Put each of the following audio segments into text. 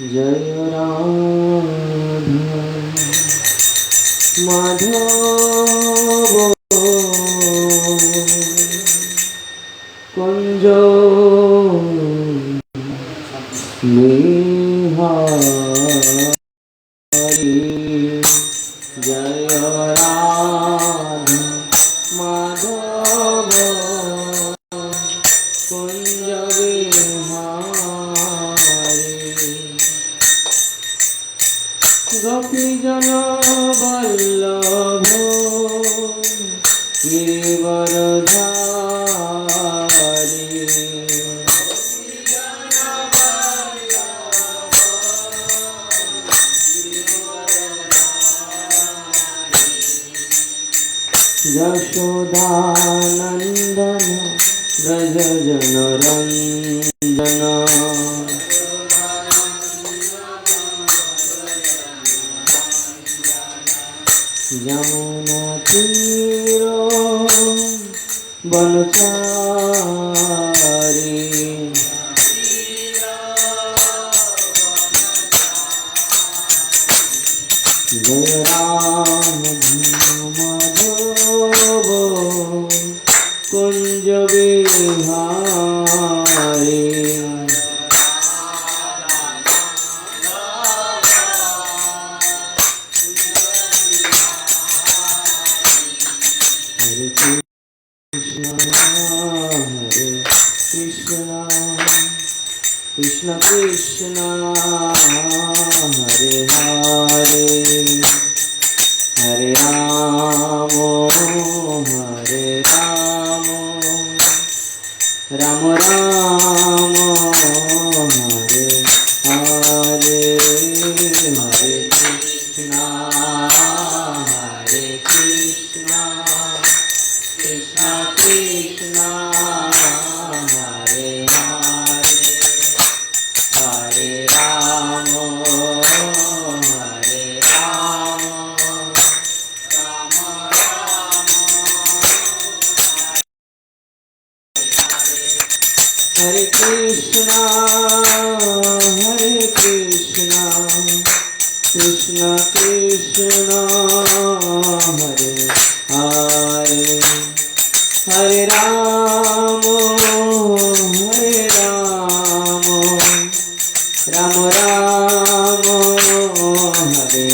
जय राधा माधव कुंज बिहारी जय राधा माधव कुंज बिहारी गोपी जन वल्लभ गिरिवरधारी यशोदानंदन व्रज जनरंजन यमुना तीरो बनचारी जय राम माधव कुंज बिहारी हरे कृष्ण कृष्ण कृष्ण हरे हरे हरे राम राम राम हरे हरे हरे कृष्ण कृष्ण कृष्ण हरे हरे हरे राम राम हरे कृष्ण कृष्ण कृष्ण हरे हरे हरे राम राम राम हरे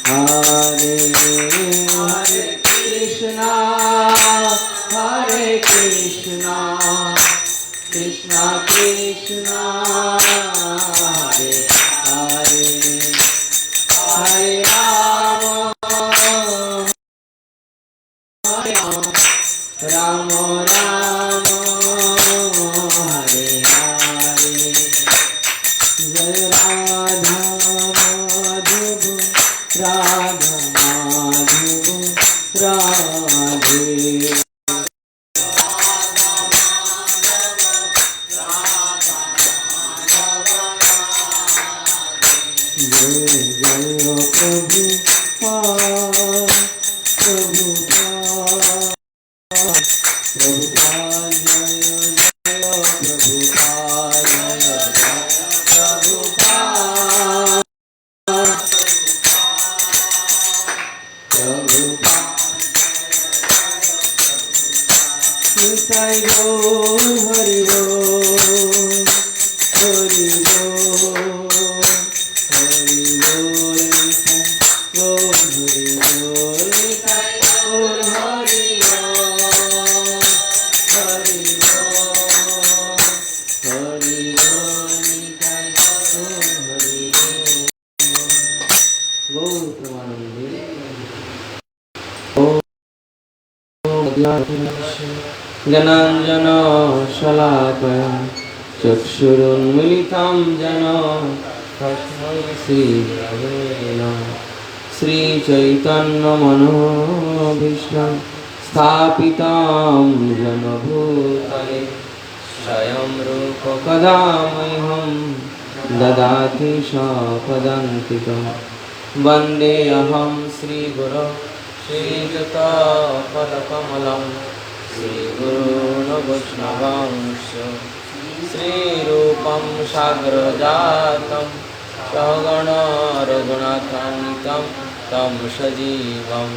हरे हरे कृष्ण कृष्ण कृष्ण हरे हरे हरे राम राम राम हरे हरे जय राधा माधव राधे ज्ञानांजन शलाकया चक्षुरुन्मीलितं येन तस्मै श्रीगुरवे नमः श्रीचैतन्यमनोभीष्टं स्थापितं येन भूतले स्वयं रूप कदा मह्यं ददाति स्वपदान्तिकं वन्देऽहं श्रीगुरो श्रीयुतपदकमलं श्रीगुरून् वैष्णवांश्च श्रीरूपं साग्रजातं सहगण रघुनाथान्वितं तं सजीवं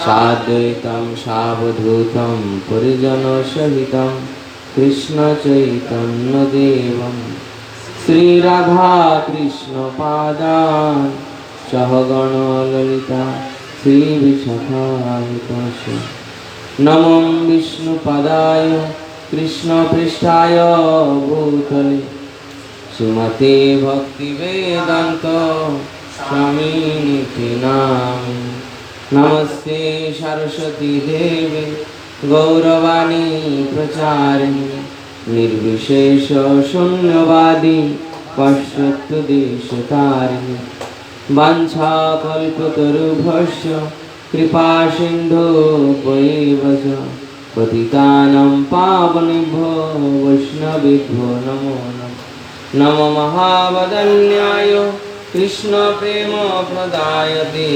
साद्वैतं सावधूतं परिजनसहितं कृष्णचैतन्यदेवं श्रीराधाकृष्णपादान् सहगण ललिता श्रीविशाखान्वितस्य नमो विष्णुपदाय कृष्णपृष्ठाय भूतले श्रीमते भक्तिवेदान्त स्वामिनिति नामिने नमस्ते सरस्वती देवे गौरवाणी प्रचारिणे निर्विशेष शून्यवादी पाश्चात्यदेशतारिणे वाञ्छाकल्पतरुभ्यश्च कृपासिन्धुभ्यैव च पतितानां पावनेभ्यो वैष्णवेभ्यो नमो नमः नमो महावदन्याय कृष्णप्रेमप्रदायते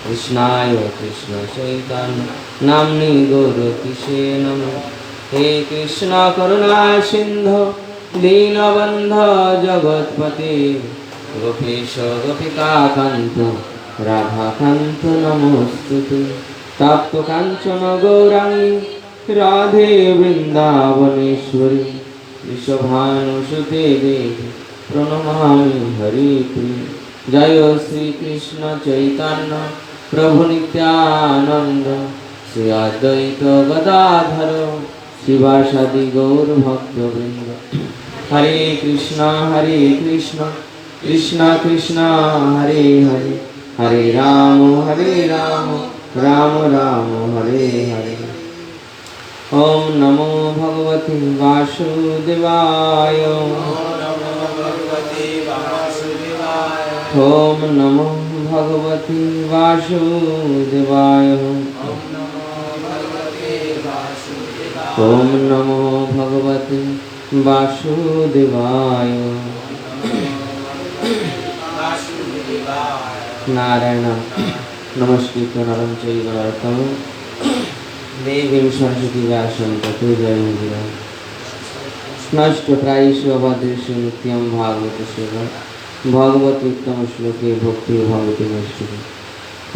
कृष्णाय कृष्णचैतन्य नाम्नि गौरतिसे नमः हे कृष्ण करुणा सिन्धु दीनबन्धो जगत्पते गोपेश गोपिकान्त राधाकान्त नमोऽस्तुते तप्त काञ्चन गौराङ्गी राधे वृन्दावनेश्वरी विश्वभानुसुते देवी प्रणमामि हरिप्रिये जय श्रीकृष्ण चैतन्य प्रभु नित्यानन्द श्री अद्वैत गदाधर शिवासादि गौरभक्तवृन्द हरे कृष्ण कृष्ण कृष्ण हरे हरे हरे राम राम राम हरे हरे ओम नमो भगवते वासुदेवाय ओम नमो भगवते वासुदेवाय ओम नमो भगवते वासुदेवाय नारायण नमस्कृत्य नरं चैव नरोत्तमं देवीं सरस्वती व्यासं ततो जयमुदीरये नष्टप्रायेषु अभद्रेषु नित्यं भागवतसेवा भगवत्युत्तमश्लोके भक्तिर् भवति नैष्ठिकी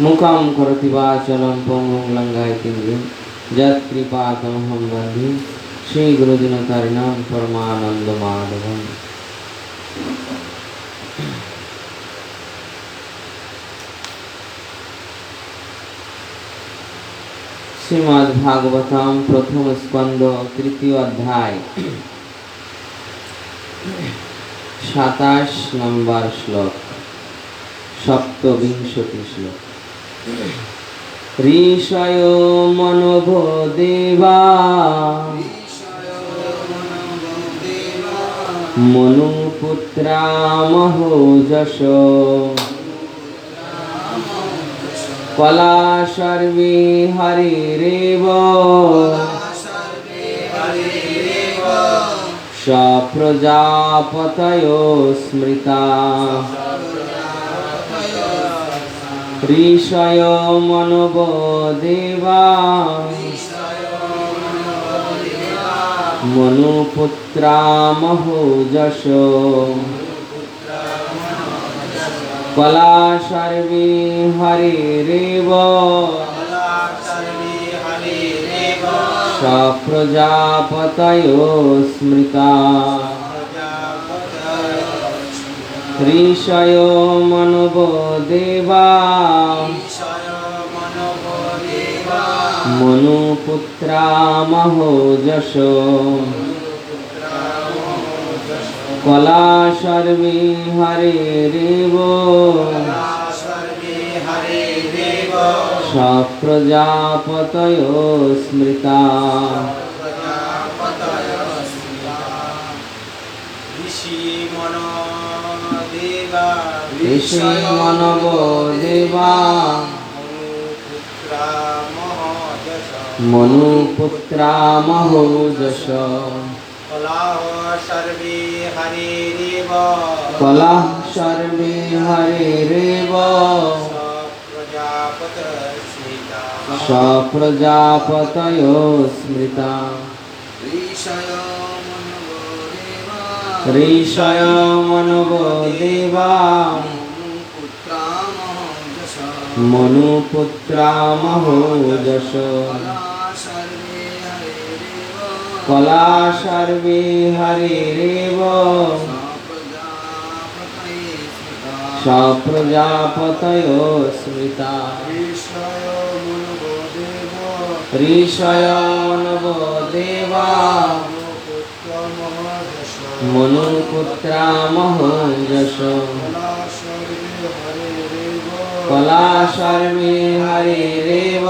मुखं करोति वाचालं पङ्गुं लङ्घयति गिरिं यत्कृपातमहं वन्दे श्रीगुरुदिनकारिणां परमानन्दमाधवम् श्रीमद्भागवतम प्रथम स्कंद तृतीय अध्याय 27 नंबर श्लोक 27 श्लोक ऋषयो मनोभो देवा मनुपुत्रा महोजशो कला सर्वे हरिरेव सप्रजापतयो स्मृता ऋषयो मनवो देवा मनुपुत्रा महोजशो कला सर्वे हरिरेव सप्रजापतयो स्मृता ऋषयो मनवो देवा मनुपुत्रा महोजशो कला सर्वे हरिरेव सप्रजापतयो स्मृता ऋषि मनवो देवा मनुपुत्रा महोजश कलाः सर्वे हरिरेव सप्रजापतयो स्मृता ঋষয় মনবো দেবা মনুপুত্রা মহোযশ কলা সর্বে হরিরেব সপ্রজাপতয় স্মৃতা ঋষয় মনবো দেবা মনুপুত্রা মহোযশ কলা সর্বে হরিরেব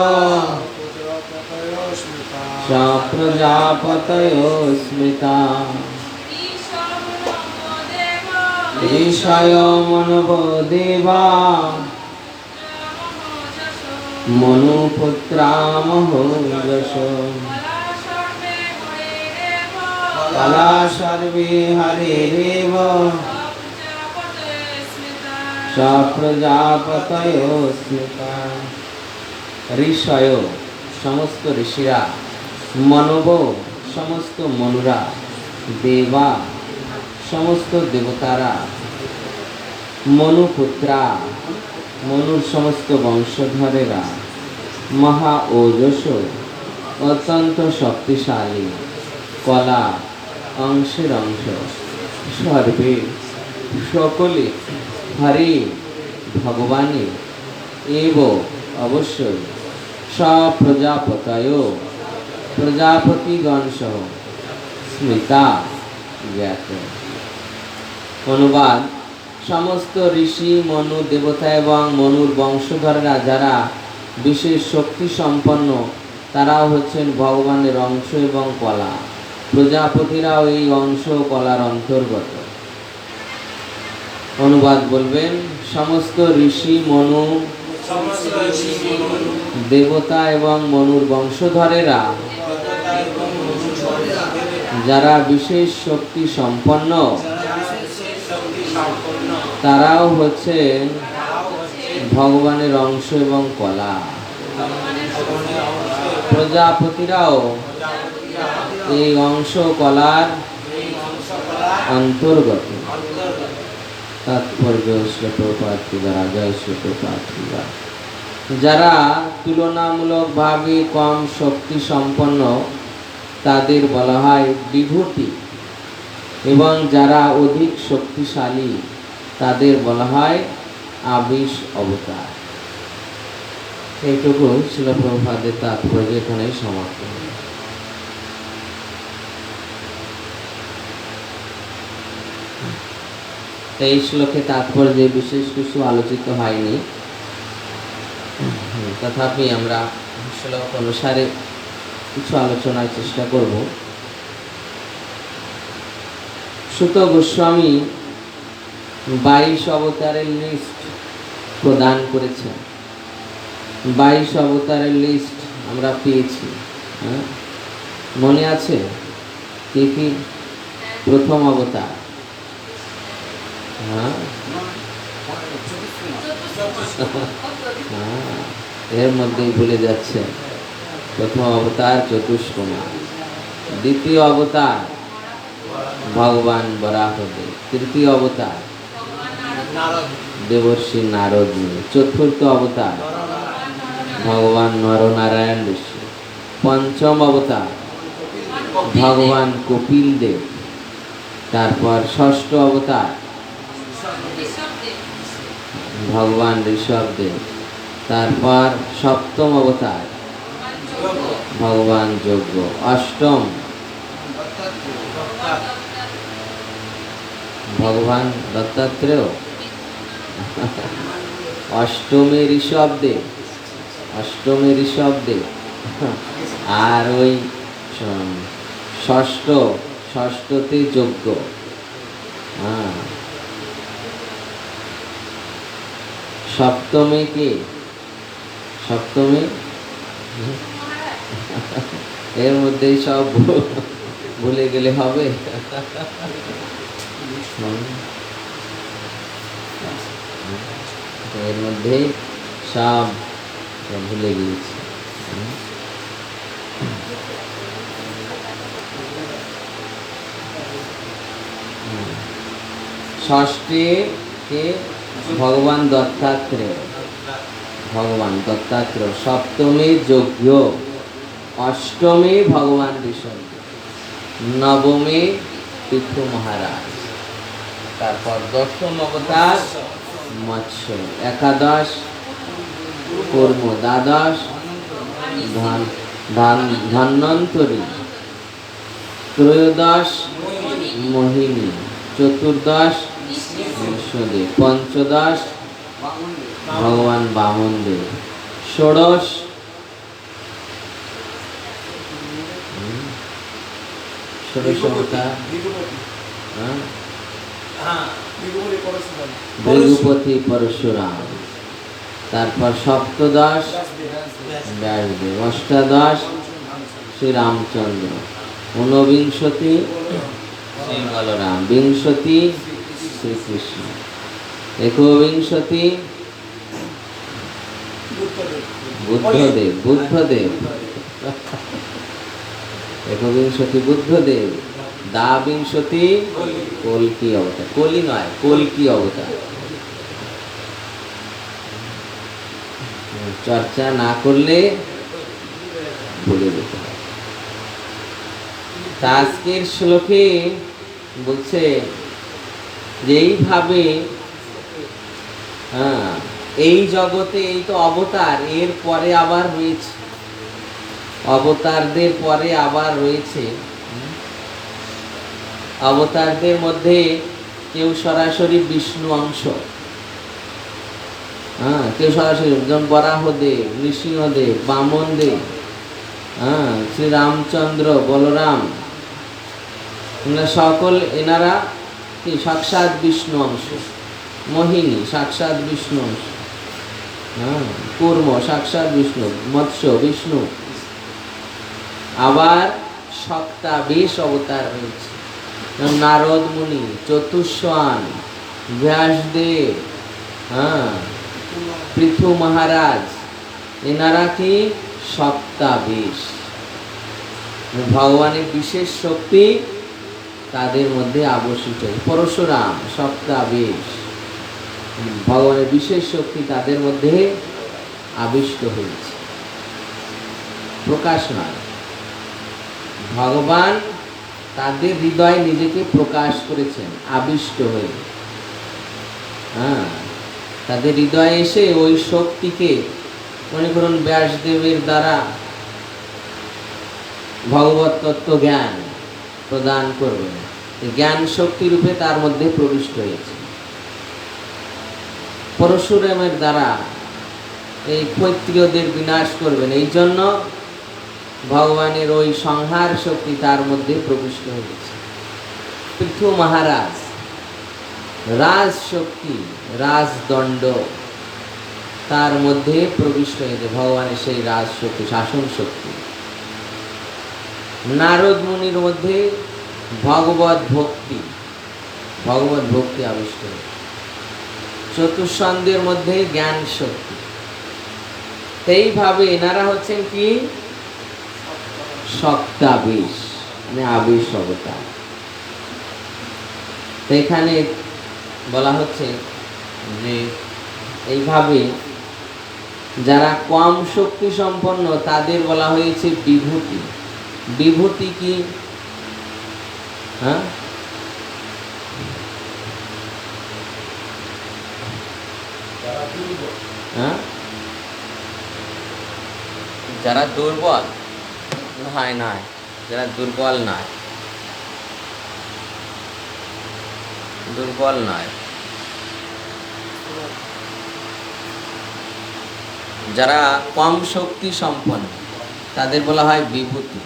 সপ্রজাপতয় স্মৃতা ঋষয় মনবো দেবা মনুপুত্রা মহোযশ কলা সর্বে হরিরেব সপ্রজাপতয় স্মৃতা ঋষয় সমস্ত ঋষিরা মনব সমস্ত মনুরা দেবা সমস্ত দেবতারা মনুপুত্রা মনুর সমস্ত বংশধরেরা মহা ওজস অত্যন্ত শক্তিশালী কলা অংশের অংশ সর্বে সকলে হরে ভগবানে এব অবশ্যই সপ্রজাপতয় প্রজাপতিগণ সহ স্মৃতা জ্ঞাত। অনুবাদ: সমস্ত ঋষি মনু দেবতা এবং মনুর বংশধররা যারা বিশেষ শক্তি সম্পন্ন তারাও হচ্ছেন ভগবানের অংশ এবং কলা। প্রজাপতিরাও এই অংশ কলার অন্তর্গত। অনুবাদ বলবেন: সমস্ত ঋষি মনু দেবতা এবং মনুর বংশধরেরা যারা বিশেষ শক্তি সম্পন্ন তারাও হচ্ছে ভগবানের অংশ এবং কলা। প্রজাপতিরাও এই অংশ কলার অন্তর্গত। তাৎপর্য শ্লোকপাঠ রাজা শ্লোকপাঠ। যারা তুলনামূলকভাবে কম শক্তি সম্পন্ন তাদের বলা হয় বিভূতি, এবং যারা অধিক শক্তিশালী তাদের বলা হয় আবিশ অবতার। এইটুকু ছিল প্রভুপাদের তাৎপর্য, এখানেই সমাপ্ত। এই শ্লোকে তাৎপর্যে বিশেষ কিছু আলোচিত হয়নি, তথাপি আমরা শ্লোক অনুসারে কিছু আলোচনার চেষ্টা করব। সুত গোস্বামী 22 অবতারের লিস্ট প্রদান করেছেন। 22 অবতারের লিস্ট আমরা পেয়েছি। মনে আছে কি কি? প্রথম অবতার, এর মধ্যেই ভুলে যাচ্ছে। প্রথম অবতার চতুষ্কোমা, দ্বিতীয় অবতার ভগবান বরাহদেব, তৃতীয় অবতার দেবর্ষি নারদ মুনি, চতুর্থ অবতার ভগবান নরনারায়ণ ঋষি, পঞ্চম অবতার ভগবান কপিল দেব, তারপর ষষ্ঠ অবতার ভগবান ঋষভদেব, তারপর সপ্তম অবতার ভগবান যজ্ঞ, অষ্টম ভগবান দত্তাত্রেয়, অষ্টমে ঋষভদেব, আর ওই ষষ্ঠতে যজ্ঞ। সপ্তমে কে? সপ্তমে এর মধ্যেই সব ভুলে গেলে হবে। এর মধ্যেই সব ভুলে গিয়েছি। ষষ্ঠী কে ভগবান দত্তাত্রেয়, ভগবান দত্তাত্রেয়। সপ্তমী যজ্ঞ, অষ্টমী ভগবান ঋষভ, নবমী পৃথু মহারাজ, তারপর দশম অবতার মৎস্য, একাদশ কর্ম, দ্বাদশ ধন্বন্তরী, ত্রয়োদশ মোহিনী, চতুর্দশ বিষ্ণুদেব, পঞ্চদশ ভগবান বামনদেব, ষোড়শ অবতার ভৃগুপতি পরশুরাম, তারপর সপ্তদশ ব্যাসদেব, অষ্টাদশ শ্রী রামচন্দ্র, ঊনবিংশতি শ্রী বলরাম, বিংশতি শ্রীকৃষ্ণ, একবিংশতি বুদ্ধদেব, একবিংশতি বুদ্ধদেব, দ্বাবিংশতি কল্কি অবতার, কলি নয় কল্কি অবতার। চর্চা না করলে ভুলে যেতে হবে। আজকের শ্লোকে বলছে যে এইভাবে এই জগতে এই তো অবতার, এর পরে আবার রয়েছে অবতারদের পরে আবার রয়েছে অবতারদের মধ্যে কেউ সরাসরি বিষ্ণু অংশ, কেউ সরাসরি, যেমন বরাহদেব, নৃসিংহদেব, বামনদেব, শ্রী রামচন্দ্র, বলরাম, সকল এনারা কি সাক্ষাৎ বিষ্ণু অংশ। মোহিনী সাক্ষাৎ বিষ্ণু অংশ, কূর্ম সাক্ষাৎ বিষ্ণু, মৎস্য বিষ্ণু। আবার সপ্তাবিশ অবতার রয়েছে, নারদ মুনি, চতুষ্বান, ব্যাসদেব, পৃথু মহারাজ, এনারা কি সপ্তাবিশ। ভগবানের বিশেষ শক্তি তাদের মধ্যে আবশ্যিত। পরশুরাম সপ্তাবিশ, ভগবানের বিশেষ শক্তি তাদের মধ্যে আবিষ্ট হয়েছে, প্রকাশ নয়। ভগবান তাদের হৃদয়ে নিজেকে প্রকাশ করেছেন আবিষ্ট হয়ে, তাদের হৃদয়ে এসে ওই শক্তিকে, মনে করুন ব্যাসদেবের দ্বারা ভগবত তত্ত্ব জ্ঞান প্রদান করবেন, জ্ঞান শক্তি রূপে তার মধ্যে প্রবিষ্ট হয়েছে। পরশুরামের দ্বারা এই ক্ষত্রিয়দের বিনাশ করবেন, এই জন্য ভগবানের ওই সংহার শক্তি তার মধ্যে প্রবিষ্ট হয়েছে। পৃথু মহারাজ রাজ শক্তি, রাজদণ্ড তার মধ্যে প্রবিষ্ট হয়েছে, ভগবানের সেই রাজ শক্তি, শাসন শক্তি। নারদ মুনির মধ্যে ভগবত ভক্তি, ভগবত ভক্তি আবিষ্ট হয়েছে। চতুষ্ছন্দের মধ্যে জ্ঞান শক্তি। এইভাবে এনারা হচ্ছেন কি সপ্তাবিশ, মানে আবিশ অবতার। এখানে বলা হচ্ছে যে এইভাবে যারা কম শক্তি সম্পন্ন তাদের বলা হয়েছে বিভূতি। বিভূতি কি? যারা দুর্বল নয়, নয়, যারা দুর্বল নয়, দুর্বল নয়, যারা কম শক্তি সম্পন্ন তাদের বলা হয় বিভূতি।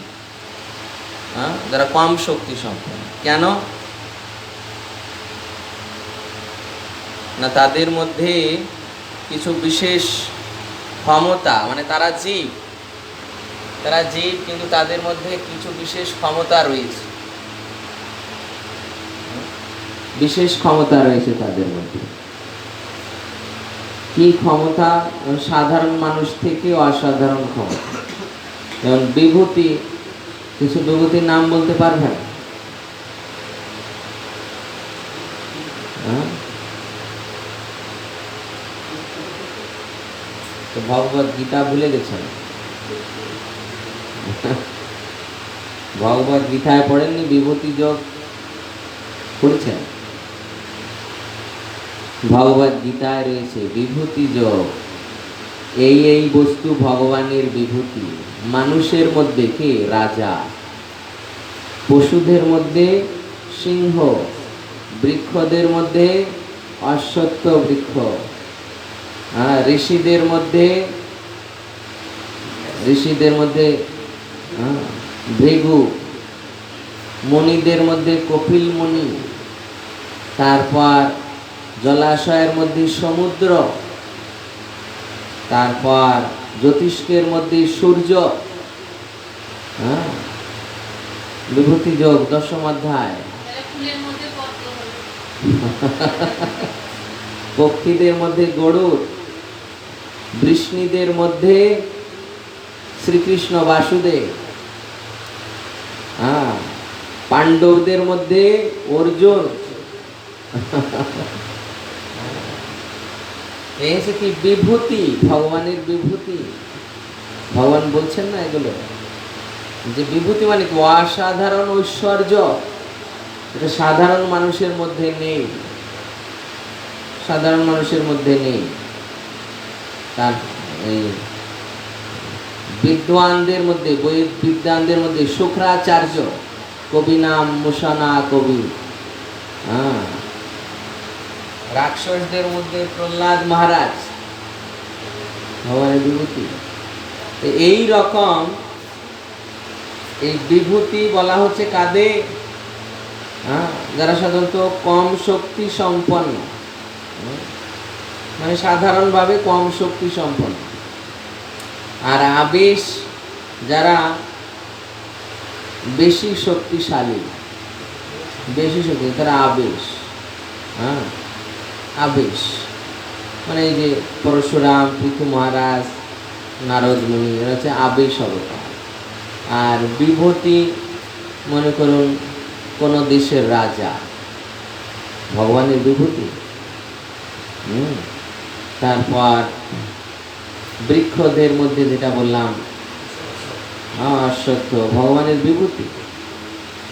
যারা কম শক্তি সম্পন্ন, কেন না তাদের মধ্যে কিছু বিশেষ ক্ষমতা, মানে তারা জীব, কিন্তু তাদের মধ্যে কিছু বিশেষ ক্ষমতা রয়েছে, বিশেষ ক্ষমতা রয়েছে তাদের মধ্যে। কি ক্ষমতা? সাধারণ মানুষ থেকে অসাধারণ ক্ষমতা। যেমন বিভূতি, কিছু বিভূতির নাম বলতে পারবেন? তো ভগবত গীতা ভুলে গেছেন? ভগবত গীতায় পড়েননি? বিভূতি যোগ পড়েছেন? ভগবত গীতায় রয়েছে বিভূতি যোগ। এই বস্তু ভগবানের বিভূতি। মানুষের মধ্যে কে? রাজা। পশুদের মধ্যে সিংহ। বৃক্ষদের মধ্যে অশ্বত্থ বৃক্ষ। ঋষিদের মধ্যে ভৃগু। মুনিদের মধ্যে কপিল মুনি। তারপর জলাশয়ের মধ্যে সমুদ্র। তারপর জ্যোতিষ্কের মধ্যে সূর্য। বিভূতি যোগ 10ম অধ্যায়। পক্ষীদের মধ্যে গরুড়। বৃষ্ণিদের মধ্যে শ্রীকৃষ্ণ বাসুদেব। পাণ্ডবদের মধ্যে অর্জুন। এই হচ্ছে কি? বিভূতি, ভগবানের বিভূতি। ভগবান বলছেন না এগুলো, যে বিভূতি মানে কি? অসাধারণ ঐশ্বর্য। এটা সাধারণ মানুষের মধ্যে নেই, সাধারণ মানুষের মধ্যে নেই। তার এই বিদ্বানদের মধ্যে, বিদ্বানদের মধ্যে শুক্রাচার্য, কবি নাম মুসানা কবি। রাক্ষসদের মধ্যে প্রহ্লাদ মহারাজ। ভগবানের বিভূতি। এই রকম এই বিভূতি বলা হচ্ছে কাদের? যারা সাধারণত কম শক্তি সম্পন্ন, মানে সাধারণভাবে কম শক্তি সম্পন্ন। আর আবেশ যারা বেশি শক্তিশালী, বেশি শক্তি, তারা আবেশ। আবেশ মানে এই যে পরশুরাম, পৃথু মহারাজ, নারদ মুনি, এরা হচ্ছে আবেশ অবতার। আর বিভূতি মনে করুন কোন দেশের রাজা, ভগবানের বিভূতি। তারপর বৃক্ষদের মধ্যে যেটা বললাম অশ্বত্থ, ভগবানের বিভূতি।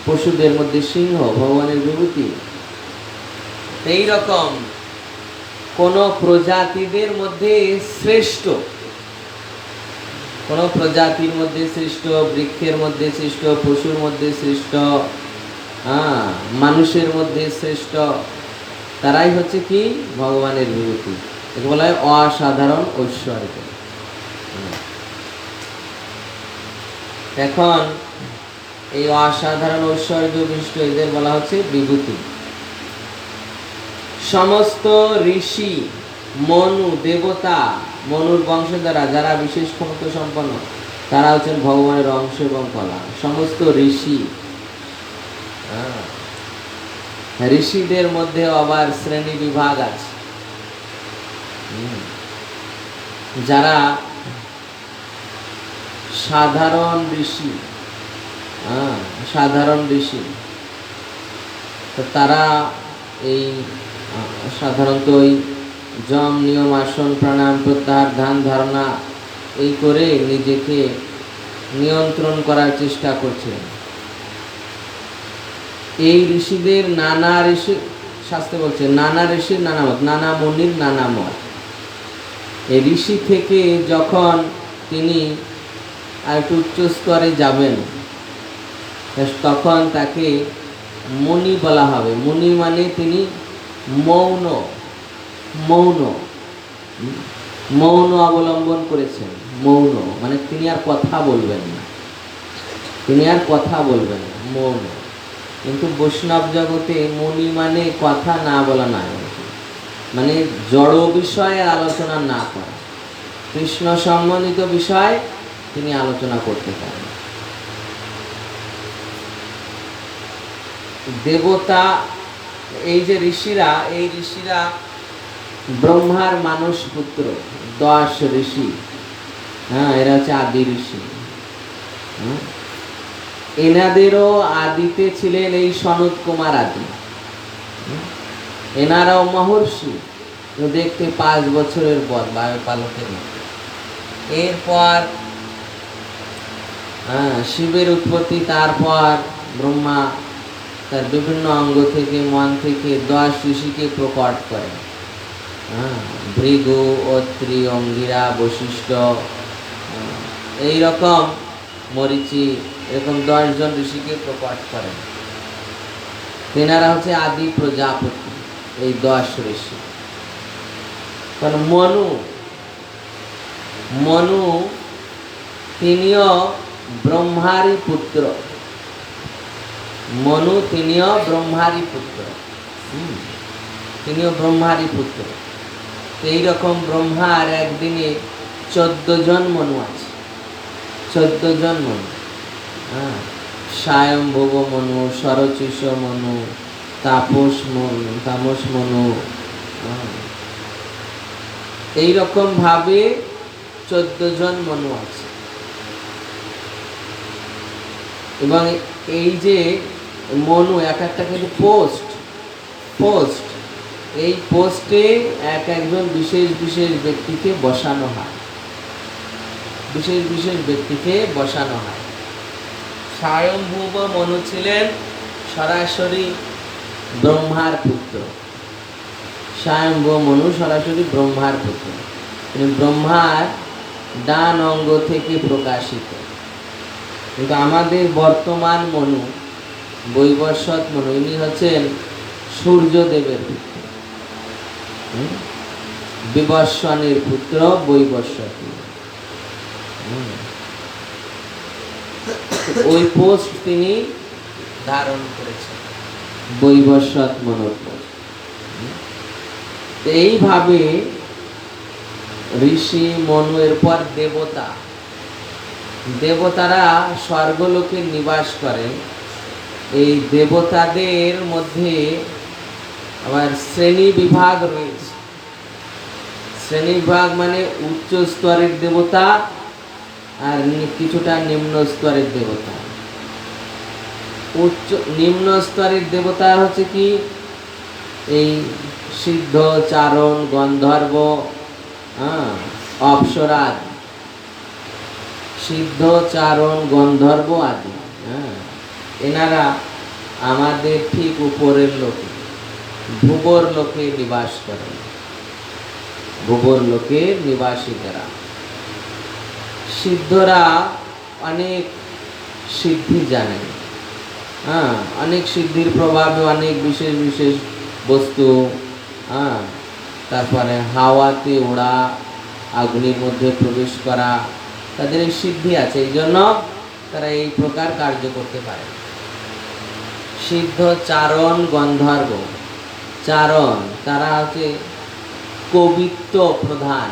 পশুদের মধ্যে সিংহ, ভগবানের বিভূতি। এই রকম কোন প্রজাতিদের মধ্যে শ্রেষ্ঠ, কোন প্রজাতির মধ্যে শ্রেষ্ঠ, বৃক্ষের মধ্যে শ্রেষ্ঠ, পশুর মধ্যে শ্রেষ্ঠ, মানুষের মধ্যে শ্রেষ্ঠ, তারাই হচ্ছে কি? ভগবানের বিভূতি। একে বলা হয় অসাধারণ ঐশ্বর্য। এখন এই অসাধারণ ঐশ্বর্য বিশিষ্ট এদের বলা হচ্ছে বিভূতি। সমস্ত ঋষি, মনু, দেবতা, মনুর বংশধারা যারা বিশেষ ক্ষমতা সম্পন্ন, তারা হচ্ছেন ভগবানের অংশ এবং কলা। সমস্ত ঋষি, ঋষিদের মধ্যে আবার শ্রেণী বিভাগ আছে। যারা সাধারণ ঋষি, সাধারণ ঋষি, তো তারা এই সাধারণত ওই যম, নিয়ম, আসন, প্রাণায়াম, প্রত্যাহার, ধ্যান, ধারণা এই করে নিজেকে নিয়ন্ত্রণ করার চেষ্টা করছেন। এই ঋষিদের নানা ঋষি, শাস্ত্রে বলছে নানা ঋষির নানা মত, নানা মুনির নানা মত। এই ঋষি থেকে যখন তিনি আর একটু উচ্চ স্তরে যাবেন, তখন তাকে মুনি বলা হবে। মুনি মানে তিনি মৌন, মৌন, মৌন অবলম্বন করেছেন। মৌন মানে তিনি আর কথা বলবেন না, তিনি আর কথা বলবেন না, মৌন। কিন্তু বৈষ্ণব জগতে মুনি মানে কথা না বলা, না, মানে জড় বিষয়ে আলোচনা না করা, কৃষ্ণ সম্বন্ধিত বিষয় তিনি আলোচনা করতে পারেন। দেবতা, এই যে ঋষিরা, এই ঋষিরা ব্রহ্মার মানস পুত্র, 10 ঋষি। এরা হচ্ছে আদি ঋষি। এনাদেরও আদিতে ছিলেন এই সনত কুমার আদি। এনারাও মহর্ষি, দেখতে 5 বছরের পর বায়ু পালকের মতো। এরপর শিবের উৎপত্তি, তারপর ব্রহ্মা তার বিভিন্ন অঙ্গ থেকে, মন থেকে 10 ঋষিকে প্রকট করেন। ভৃগু, অত্রি, অঙ্গিরা, বশিষ্ঠ, এইরকম মরিচি, এরকম 10 জন ঋষিকে প্রকট করেন। তেনারা হচ্ছে আদি প্রজাপতি, এই 10 ঋষি। কারণ মনু তিনিও ব্রহ্মারই পুত্র। তিনিও ব্রহ্মারই পুত্র। এইরকম ব্রহ্মার একদিনে 14 জন মনু আছে। 14 জন মনু। স্বয়ম্ভুব মনু, শরচিষ মনু, তামস মনু, এইরকম ভাবে 14 জন মনু আছে। এবং এই যে মনু এক একটা কিন্তু পোস্ট, এই পোস্টে একজন বিশেষ ব্যক্তিকে বসানো হয়। স্বয়ম্ভুব মনু ছিলেন সরাসরি ব্রহ্মার পুত্র। তিনি ব্রহ্মার ডান অঙ্গ থেকে প্রকাশিত। কিন্তু আমাদের বর্তমান মনু, বৈবস্বত মনু, ইনি হচ্ছেন সূর্যদেবের পুত্র, বিবস্বনের পুত্র বৈবস্বত। ওই পোস্ট তিনি ধারণ করেছেন, বৈবস্বত মনুর পোস্ট। এইভাবে ঋষি, মনু, এরপর দেবতারা স্বর্গলোকে নিবাস করেন। এই দেবতাদের মধ্যে আবার শ্রেণী বিভাগ রয়েছে। মানে উচ্চ স্তরের দেবতা আর কিছুটা নিম্ন স্তরের দেবতা। নিম্ন স্তরের দেবতা হচ্ছে কি, এই সিদ্ধ, চারণ, গন্ধর্ব, অপ্সরা, আদি। এনারা আমাদের ঠিক উপরের লোকে, ভূবর লোকে নিবাস করেন। ভূবর লোকের নিবাসী যারা সিদ্ধরা অনেক সিদ্ধি জানেন। অনেক সিদ্ধির প্রভাবে অনেক বিশেষ বস্তু, তারপরে হাওয়াতে ওড়া, আগুনের মধ্যে প্রবেশ করা, তাদের এই সিদ্ধি আছে। এই জন্য তারা এই প্রকার কার্য করতে পারে। সিদ্ধ, চারণ, গন্ধর্ব। চারণ তারা হচ্ছে কবিত্ব প্রধান।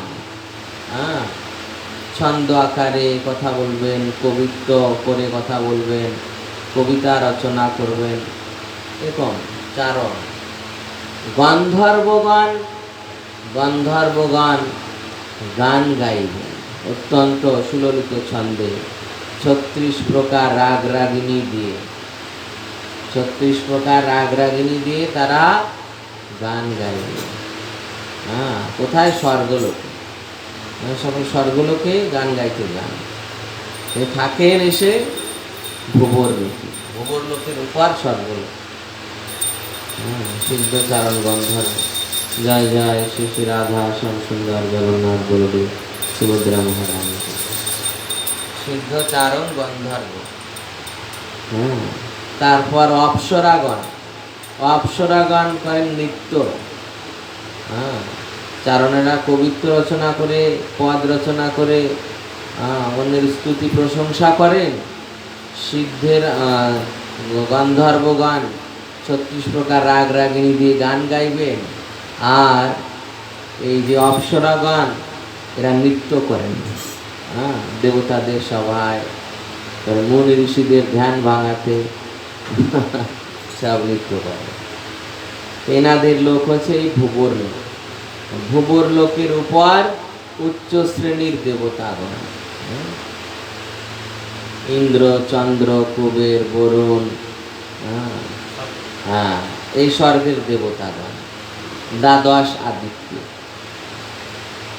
ছন্দ আকারে কথা বলবেন, কবিত্ব করে কথা বলবেন, কবিতা রচনা করবেন, এরকম চারণ। গন্ধর্বগণ গান গাইবেন অত্যন্ত সুললিত ছন্দে, 36 প্রকার রাগরাগিনী দিয়ে তারা গান গাইবে। কোথায়? স্বর্গলোকে। সকল স্বর্গলোকে গান গাইতে যান। থাকেন এসে ভূবর লোকের উপর স্বর্গলোক। সিদ্ধ, চারণ, গন্ধর্ব। জয় জয় শ্রী শ্রী রাধা শ্যাম সুন্দর জগন্নাথ বলদেব সুভদ্রা মহারানী। সিদ্ধ, চারণ, গন্ধর্ব। তারপর অপ্সরাগণ করেন নৃত্য। চারণেরা কবিত্ব রচনা করে, পদ রচনা করে অন্যের স্তুতি প্রশংসা করেন। সিদ্ধের গন্ধর্বগণ 36 প্রকার রাগ রাগিনী দিয়ে গান গাইবেন। আর এই যে অপ্সরাগণ, এরা নৃত্য করেন দেবতাদের সভায়, মুনি ঋষিদের ধ্যান ভাঙাতে সব নৃত্য করে। এনাদের লোক হচ্ছে এই ভূবর লোক। ভূবর লোকের উপর উচ্চ শ্রেণীর দেবতাগণ, ইন্দ্র, চন্দ্র, কুবের, বরুণ, এই স্বর্গের দেবতাগণ, দ্বাদশ আদিত্য।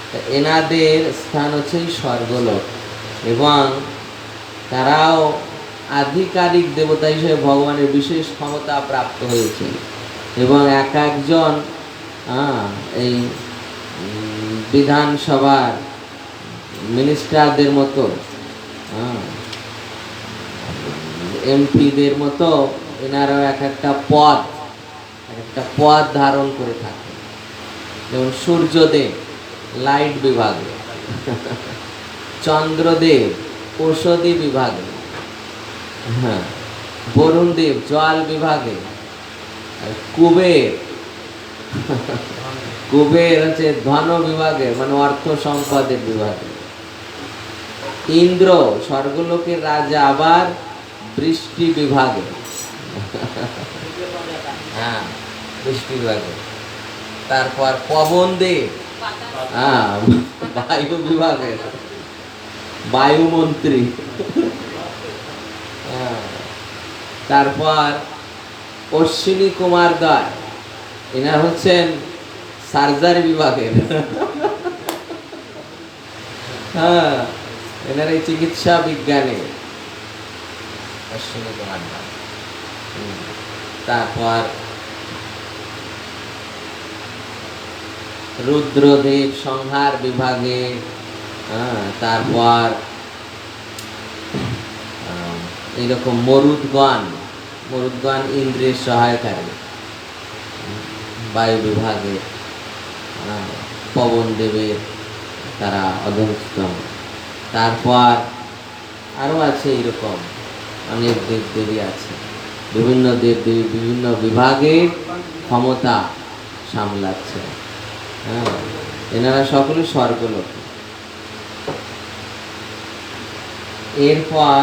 তা এনাদের স্থান হচ্ছে স্বর্গলোক, এবং তারাও আধিকারিক দেবতা হিসেবে ভগবানের বিশেষ ক্ষমতা প্রাপ্ত হয়েছে, এবং এক একজন এই বিধানসভার মিনিস্টারদের মতো, এমপিদের মতো এনারাও এক একটা পদ ধারণ করে থাকে। যেমন সূর্যদেব লাইট বিভাগে, চন্দ্রদেব ঔষধি বিভাগে, বরুণদেব জল বিভাগে, কুবের হচ্ছে ধন বিভাগে, মানে অর্থ সম্পদের বিভাগে, ইন্দ্র স্বর্গলোকের রাজা আবার বৃষ্টি বিভাগে, বৃষ্টি বিভাগে। তারপর পবন দেব বায়ু বিভাগে, বায়ুমন্ত্রী। তারপর অশ্বিনী কুমার দয়, এনার হচ্ছেন সার্জারি বিভাগের, এনার এই চিকিৎসা বিজ্ঞানে অশ্বিনী কুমার দয়। তারপর রুদ্রদেব সংহার বিভাগে, তারপর এইরকম মরুদগণ ইন্দ্রের সহায়কারী বায়ু বিভাগে, পবন দেবের তারা অধস্তম। তারপর আরও আছে এরকম অনেক দেব দেবী আছে, বিভিন্ন দেব দেবী বিভিন্ন বিভাগের ক্ষমতা সামলাচ্ছে। এনারা সকলে স্বর্গলোক। এরপর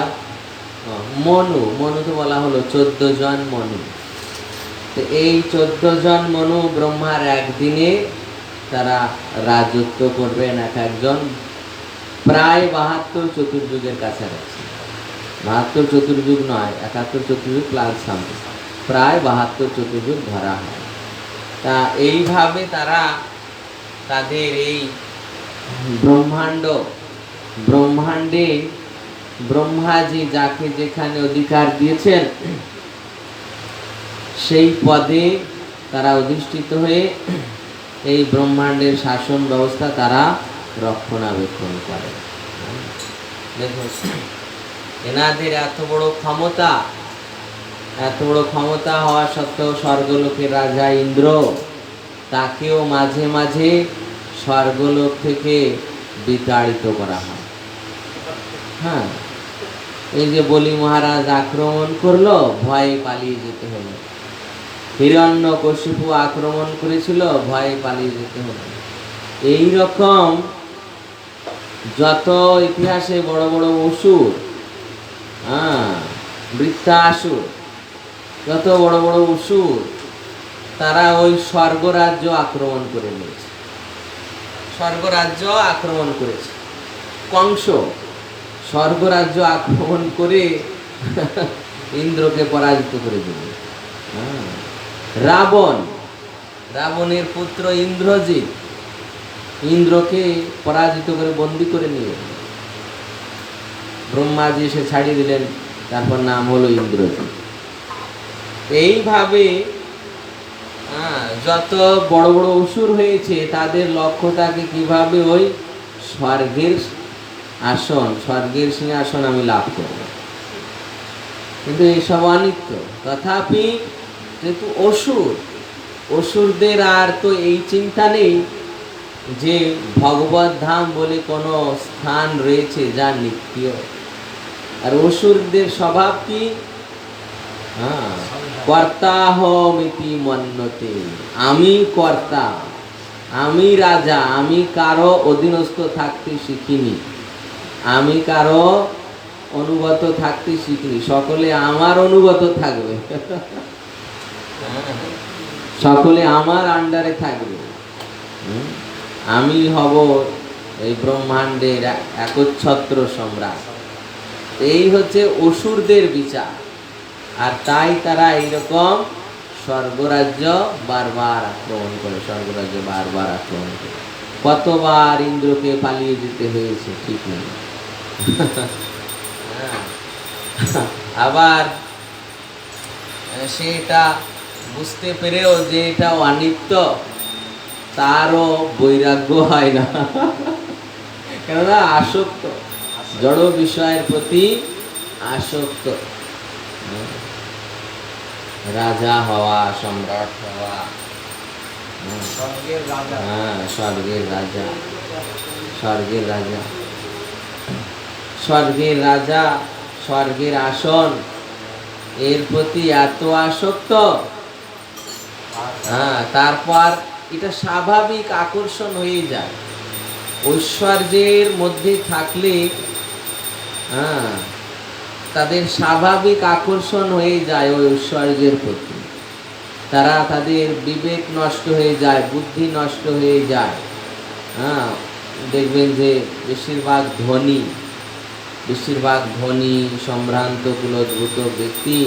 মনু তো বলা হলো 14 জন মনু। তো এই 14 জন মনু ব্রহ্মার একদিনে তারা রাজত্ব করবেন, এক একজন প্রায় 72 চতুর্যুগের কাছাকাছি। 72 চতুর্যুগ নয়, 71 চতুর্যুগ প্লাস সামথিং, প্রায় 72 চতুর্যুগ ধরা হয়। তা এইভাবে তারা তাদের এই ব্রহ্মাণ্ডে ব্রহ্মাজি যাকে যেখানে অধিকার দিয়েছেন সেই পদে তারা অধিষ্ঠিত হয়ে এই ব্রহ্মাণ্ডের শাসন ব্যবস্থা তারা রক্ষণাবেক্ষণ করে। দেখুন এনাদের এত বড় ক্ষমতা হওয়া সত্ত্বেও স্বর্গলোকের রাজা ইন্দ্র, তাকেও মাঝে মাঝে স্বর্গলোক থেকে বিতাড়িত করা হয়। এই যে বলি মহারাজ আক্রমণ করলো, ভয়ে পালিয়ে যেতে হলো। হিরণ্যকশিপু আক্রমণ করেছিল, ভয়ে পালিয়ে যেতে হলো। এই রকম যত ইতিহাসে বড় বড় অসুর, বৃত্তাসুর, যত বড় বড় অসুর, তারা ওই স্বর্গরাজ্য আক্রমণ করে নিয়েছে। স্বর্গরাজ্য আক্রমণ করেছে। কংস স্বর্গরাজ্য আক্রমণ করে ইন্দ্রকে পরাজিত করে দিল। রাবণের পুত্র ইন্দ্রজিৎ ইন্দ্রকে পরাজিত করে বন্দী করে নিয়ে ব্রহ্মাজি এসে ছাড়িয়ে দিলেন, তারপর নাম হলো ইন্দ্রজিৎ। এইভাবে যত বড় বড় অসুর হয়েছে তাদের লক্ষ্য থাকে কিভাবে ওই স্বর্গের সিংহাসন আমি লাভ করব। কিন্তু এইসব অনিত্য। তথাপি যেহেতু অসুরদের আর তো এই চিন্তা নেই যে ভগবত ধাম বলে কোনো স্থান রয়েছে যা নিত্য। আর অসুরদের স্বভাব কি? কর্তাহমিতি মন্যতে, আমি কর্তা, আমি রাজা, আমি কারো অধীনস্থ থাকতে শিখিনি, আমি কারো অনুগত থাকতে শিখিনি, সকলে আমার অনুগত থাকবে, সকলে আমার আন্ডারে থাকবে, আমি হব এই ব্রহ্মাণ্ডের একচ্ছত্র সম্রাট। এই হচ্ছে অসুরদের বিচার। আর তাই তারা এইরকম স্বর্গরাজ্য বারবার আক্রমণ করে। কতবার ইন্দ্রকে পালিয়ে যেতে হয়েছে ঠিক নেই। আবার সেটা বুঝতে পেরেও যে এটা অনিত্য, তারও বৈরাগ্য হয় না, কেননা আসক্ত, জড় বিষয়ের প্রতি আসক্ত। রাজা হওয়া, সম্রাট হওয়া, স্বর্গের রাজা, স্বর্গের রাজা, স্বর্গের রাজা, স্বর্গের রাজা, স্বর্গের আসন, এর প্রতি এত আসক্ত। তারপর এটা স্বাভাবিক আকর্ষণ হয়ে যায়। ঐশ্বর্যের মধ্যে থাকলে তাদের স্বাভাবিক আকর্ষণ হয়ে যায় ওই ঐশ্বর্যের প্রতি। তাদের বিবেক নষ্ট হয়ে যায়, বুদ্ধি নষ্ট হয়ে যায়। দেখবেন যে বেশিরভাগ ধনী সম্ভ্রান্ত কুলদ্ভূত ব্যক্তি,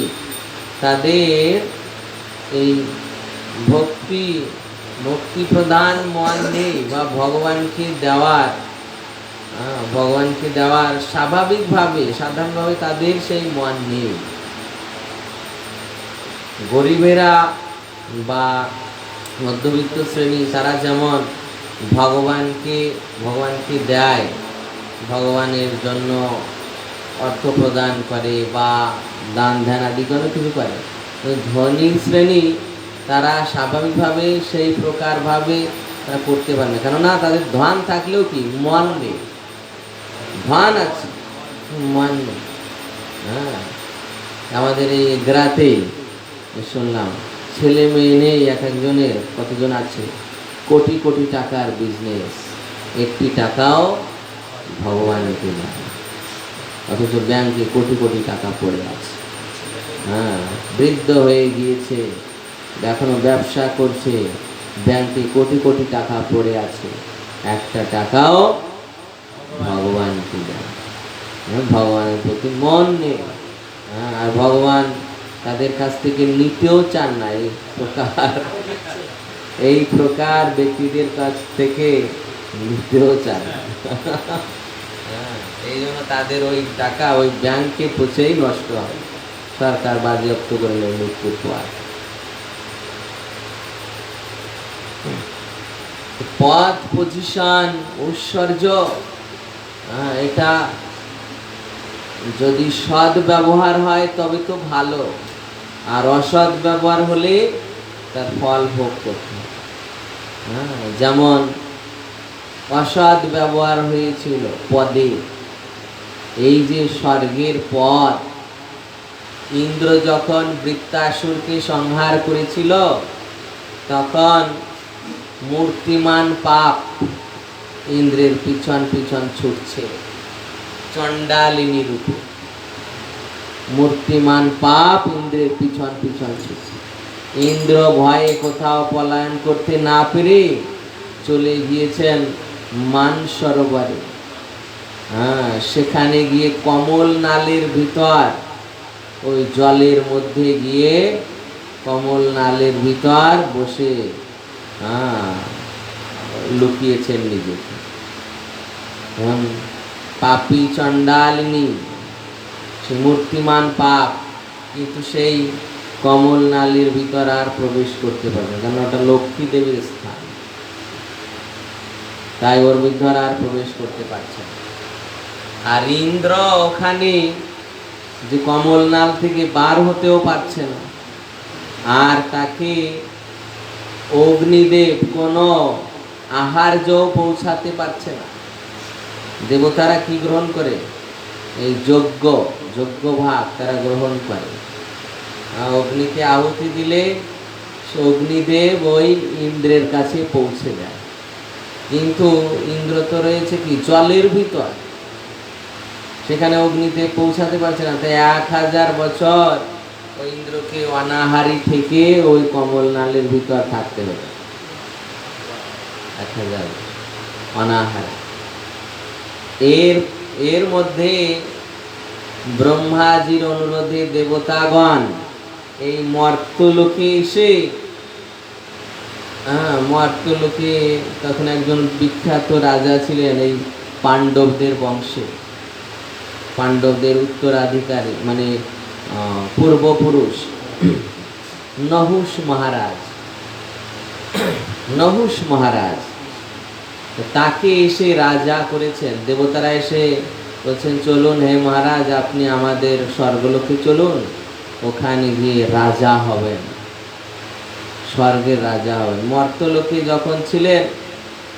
তাদের এই ভক্তি প্রদান মন নেই, বা ভগবানকে দেওয়ার স্বাভাবিকভাবে সাধারণভাবে তাদের সেই মন নেই। গরিবেরা বা মধ্যবিত্ত শ্রেণী তারা যেমন ভগবানকে দেয়, ভগবানের জন্য অর্থ প্রদান করে বা দান ধ্যান আদি কোনো কিছু করে, ধনী শ্রেণী তারা স্বাভাবিকভাবে সেই প্রকারভাবে তারা করতে পারে না, কেননা তাদের ধন থাকলেও কি মন নেই। ধন আছে, মন নেই। আমাদের এই গ্রাতে শুনলাম ছেলে মেয়ে নেই, এক একজনের কতজন আছে, কোটি কোটি টাকার বিজনেস, একটি টাকাও ভগবানকে না, অথচ ব্যাংকে কোটি কোটি টাকা পড়ে আছে। বৃদ্ধ হয়ে গিয়েছে, এখনো ব্যবসা করছে, ব্যাংকে কোটি কোটি টাকা পড়ে আছে, একটা টাকাও ভগবানকে দেয়, ভগবানের প্রতি মন নেই। আর ভগবান তাদের কাছ থেকে নিতেও চান না। এই প্রকার ব্যক্তিদের কাছ থেকে নিতেও চান না। এই জন্য তাদের ওই টাকা ওই ব্যাংকে পৌঁছেই নষ্ট হয়, সরকার বাজেয়াপ্ত করে নেয় মৃত্যুর পর। পদ, পজিশন, ঐশ্বর্য, এটা যদি সৎ ব্যবহার হয় তবে তো ভালো, আর অসৎ ব্যবহার হলে তার ফল ভোগ করতে হয়। যেমন অসৎ ব্যবহার হয়েছিল পদে, এই যে স্বর্গের পদ, ইন্দ্র যখন বৃত্তাসুরকে সংহার করেছিল তখন মূর্তিমান পাপ ইন্দ্রের পিছন পিছন ছুটছে, চণ্ডালিনী রূপে মূর্তিমান পাপ ইন্দ্রের পিছন পিছন ছুটছে। ইন্দ্র ভয়ে কোথাও পলায়ন করতে না পেরে চলে গিয়েছেন মানসরোবরে। সেখানে গিয়ে কমল নালের ভিতর, ওই জলের মধ্যে গিয়ে কমল নালের ভিতর বসে লুকিয়েছেন নিজেকে। পাপী চণ্ডালিনী, সে মূর্তিমান পাপ, কিন্তু সেই কমল নালীর ভিতর আর প্রবেশ করতে পারবে, কারণ ওটা লক্ষ্মী দেবীর স্থান, তাই ওর ভিতর আর প্রবেশ করতে পারছে না। আর ইন্দ্র ওখানে যে কমল নাল থেকে বার হতেও পারছে না, আর তাকে অগ্নিদেব কোনো আহার্য পৌঁছাতে পারছে না। দেবতারা কি গ্রহণ করে? এই যজ্ঞ ভাগ তারা গ্রহণ করে। অগ্নিতে আহুতি দিলে অগ্নিদেব ওই ইন্দ্রের কাছে পৌঁছে যায়, কিন্তু ইন্দ্র তো রয়েছে কি জলের ভিতর, সেখানে অগ্নিদেব পৌঁছাতে পারছে না। তাই 1000 বছর ওই ইন্দ্রকে অনাহারি থেকে ওই কমল নালের ভিতর থাকতে হবে, 1000 অনাহারি। এর মধ্যে ব্রহ্মাজির অনুরোধে দেবতাগণ এই মর্তলোকে এসে হ্যাঁ, মর্ত্যলোকে তখন একজন বিখ্যাত রাজা ছিলেন এই পাণ্ডবদের বংশে, পাণ্ডবদের উত্তরাধিকারী, মানে পূর্বপুরুষ নহুষ মহারাজ। নহুষ মহারাজ তো তাকে এসে রাজা করেছেন। দেবতারা এসে বলছেন, চলুন হে মহারাজ, আপনি আমাদের স্বর্গলোকে চলুন, ওখানে গিয়ে রাজা হবেন, স্বর্গের রাজা হবেন। মর্ত্যলোকে যখন ছিলেন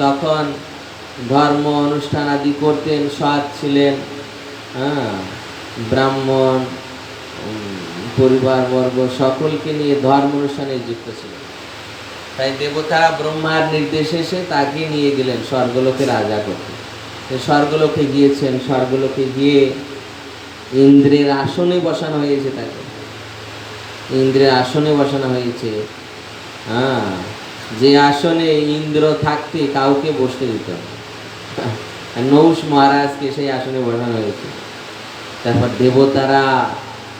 তখন ধর্ম অনুষ্ঠান আদি করতেন, সৎ ছিলেন, হ্যাঁ, ব্রাহ্মণ পরিবারবর্গ সকলকে নিয়ে ধর্ম অনুষ্ঠানে যুক্ত ছিলেন। তাই দেবতারা ব্রহ্মার নির্দেশে এসে তাকে নিয়ে গেলেন স্বর্গলোকে রাজা করতে। স্বর্গলোকে গিয়েছেন, স্বর্গলোকে গিয়ে ইন্দ্রের আসনে বসানো হয়েছে তাকে, ইন্দ্রের আসনে বসানো হয়েছে। হ্যাঁ, যে আসনে ইন্দ্র থাকতে কাউকে বসতে দিত না, নহুষ মহারাজকে সেই আসনে বসানো হয়েছে। তারপর দেবতারা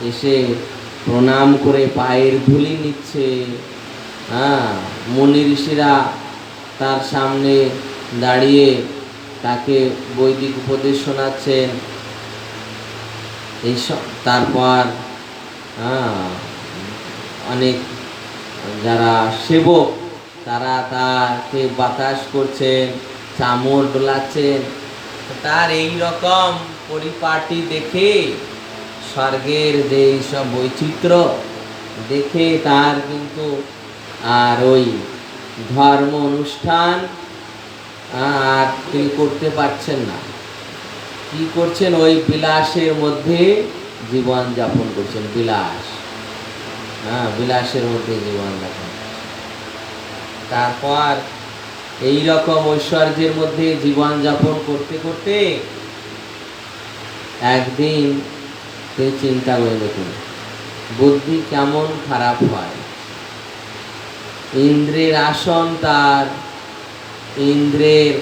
এসে প্রণাম করে পায়ের ধুলি নিচ্ছে। হ্যাঁ, মুনি ঋষিরা তার সামনে দাঁড়িয়ে তাকে বৈদিক উপদেশ শোনাচ্ছেন এইসব। তারপর অনেক যারা সেবক তারা তাকে বাতাস করছেন, চামর ডোলাচ্ছেন। তার এই রকম পরিপাটি দেখে, স্বর্গের যে সব বৈচিত্র্য দেখে তার কিন্তু আর ওই ধর্ম অনুষ্ঠান আর তিনি করতে পারছেন না। কি করছেন? ওই বিলাসের মধ্যে জীবন যাপন করছেন, বিলাস। হ্যাঁ, বিলাসের মধ্যে জীবন যাপন। তারপর এই রকম ঐশ্বর্যের মধ্যে জীবন যাপন করতে করতে একদিন তিনি চিন্তা করে দেখুন, বুদ্ধি কেমন খারাপ হয়। ইন্দ্রের আসন তার, ইন্দ্রের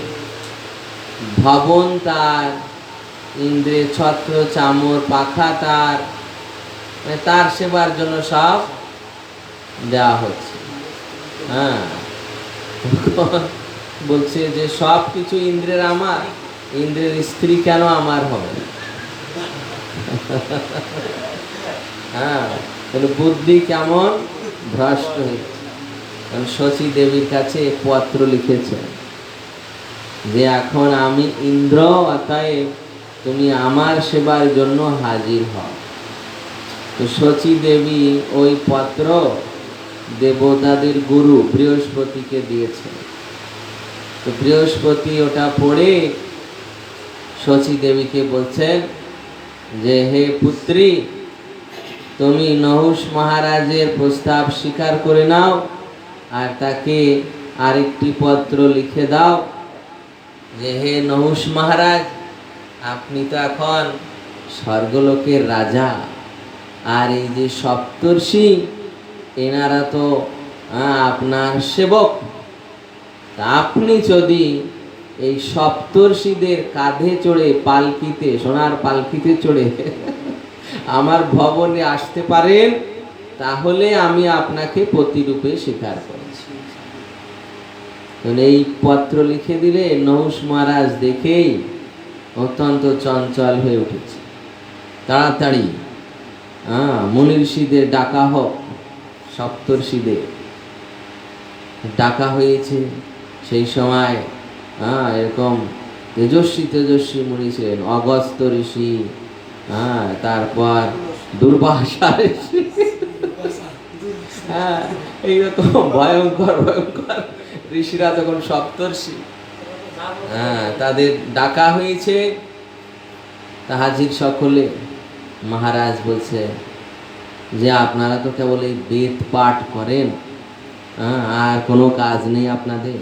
ভবন তার, ইন্দ্রের ছত্র চামর পাখা তার, মানে তার সেবার জন্য সব দেওয়া হচ্ছে। হ্যাঁ, বলছে যে সব কিছু ইন্দ্রের, আমার ইন্দ্রের স্ত্রী কেন আমার হবে? হ্যাঁ, বুদ্ধি কেমন ভ্রষ্ট হয়েছে। শচী দেবীর কাছে পত্র লিখেছে যে এখন আমি ইন্দ্র, অতএব তুমি আমার সেবার জন্য হাজির হও। তো শচী দেবী ওই পত্র দেবতাদের গুরু বৃহস্পতিকে দিয়েছে। তো বৃহস্পতি ওটা পড়ে শচী দেবীকে বলছেন যে হে পুত্রী, তুমি নহুষ মহারাজের প্রস্তাব স্বীকার করে নাও আর তাকে আরেকটি পত্র লিখে দাও যে হে নহুষ মহারাজ, আপনি তো এখন স্বর্গলোকের রাজা, আর এই যে সপ্তর্ষি এনারা তো আপনার সেবক। আপনি যদি এই সপ্তর্ষিদের কাঁধে চড়ে পালকিতে, সোনার পালকিতে চড়ে আমার ভবনে আসতে পারেন, তাহলে আমি আপনাকে প্রতিরূপে স্বীকার করেছি। এই পত্র লিখে দিলে নহুষ মহারাজ দেখেই অত্যন্ত চঞ্চল হয়ে উঠেছে। তাড়াতাড়ি মুনি ঋষিদের ডাকা হোক, সপ্তর্ষিদের ডাকা হয়েছে। সেই সময় এরকম তেজস্বী তেজস্বী মুনি ছিলেন, অগস্ত্য ঋষি, তারপর দুর্বাসা ঋষি, এইরকম ভয়ঙ্কর ভয়ঙ্কর ঋষিরা তখন সপ্তর্ষি, তাদের ডাকা হয়েছে। হাজির সকলে। মহারাজ বলছে যে আপনারা তো কেবল এই বেদ পাঠ করেন, আর কোনো কাজ নেই আপনাদের।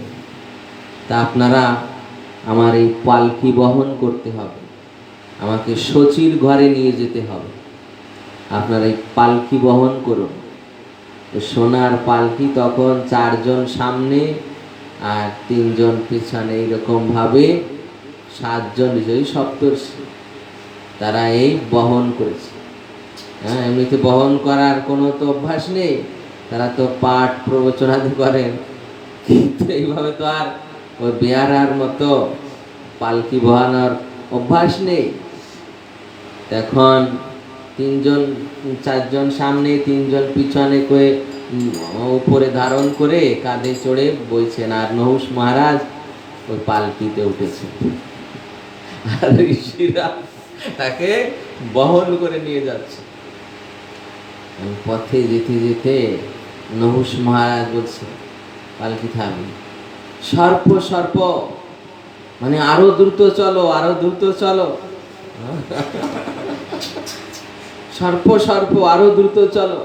তা আপনারা আমার এই পালকি বহন করতে হবে, আমাকে শচীর ঘরে নিয়ে যেতে হবে। আপনারা এই পালকি বহন করুন। সোনার পালকি তখন 4 জন সামনে আর 3 জন পিছনে, এইরকম ভাবে 7 জন বিজয়ী সপ্তর্ষি তারা এই বহন করেছে। এমনিতে বহন করার কোনো তো অভ্যাস নেই, তারা তো পাঠ প্রবচনাদি করেন, কিন্তু এইভাবে তো আর ওই বেয়ারার মতো পালকি বহানোর অভ্যাস নেই। এখন 3 জন 4 জন সামনে 3 জন পিছনে করে উপরে ধারণ করে কাঁধে চড়ে বইছেন, আর নহুষ মহারাজ ওই পালকিতে উঠেছে, আর ঋষিরা তাকে বহন করে নিয়ে যাচ্ছে। পথে যেতে যেতে নহুষ মহারাজ বলছে, পালকি থামি, সর্প সর্প, মানে আরো দ্রুত চলো, আরো দ্রুত চলো, সর্প সর্প, আরো দ্রুত চলো।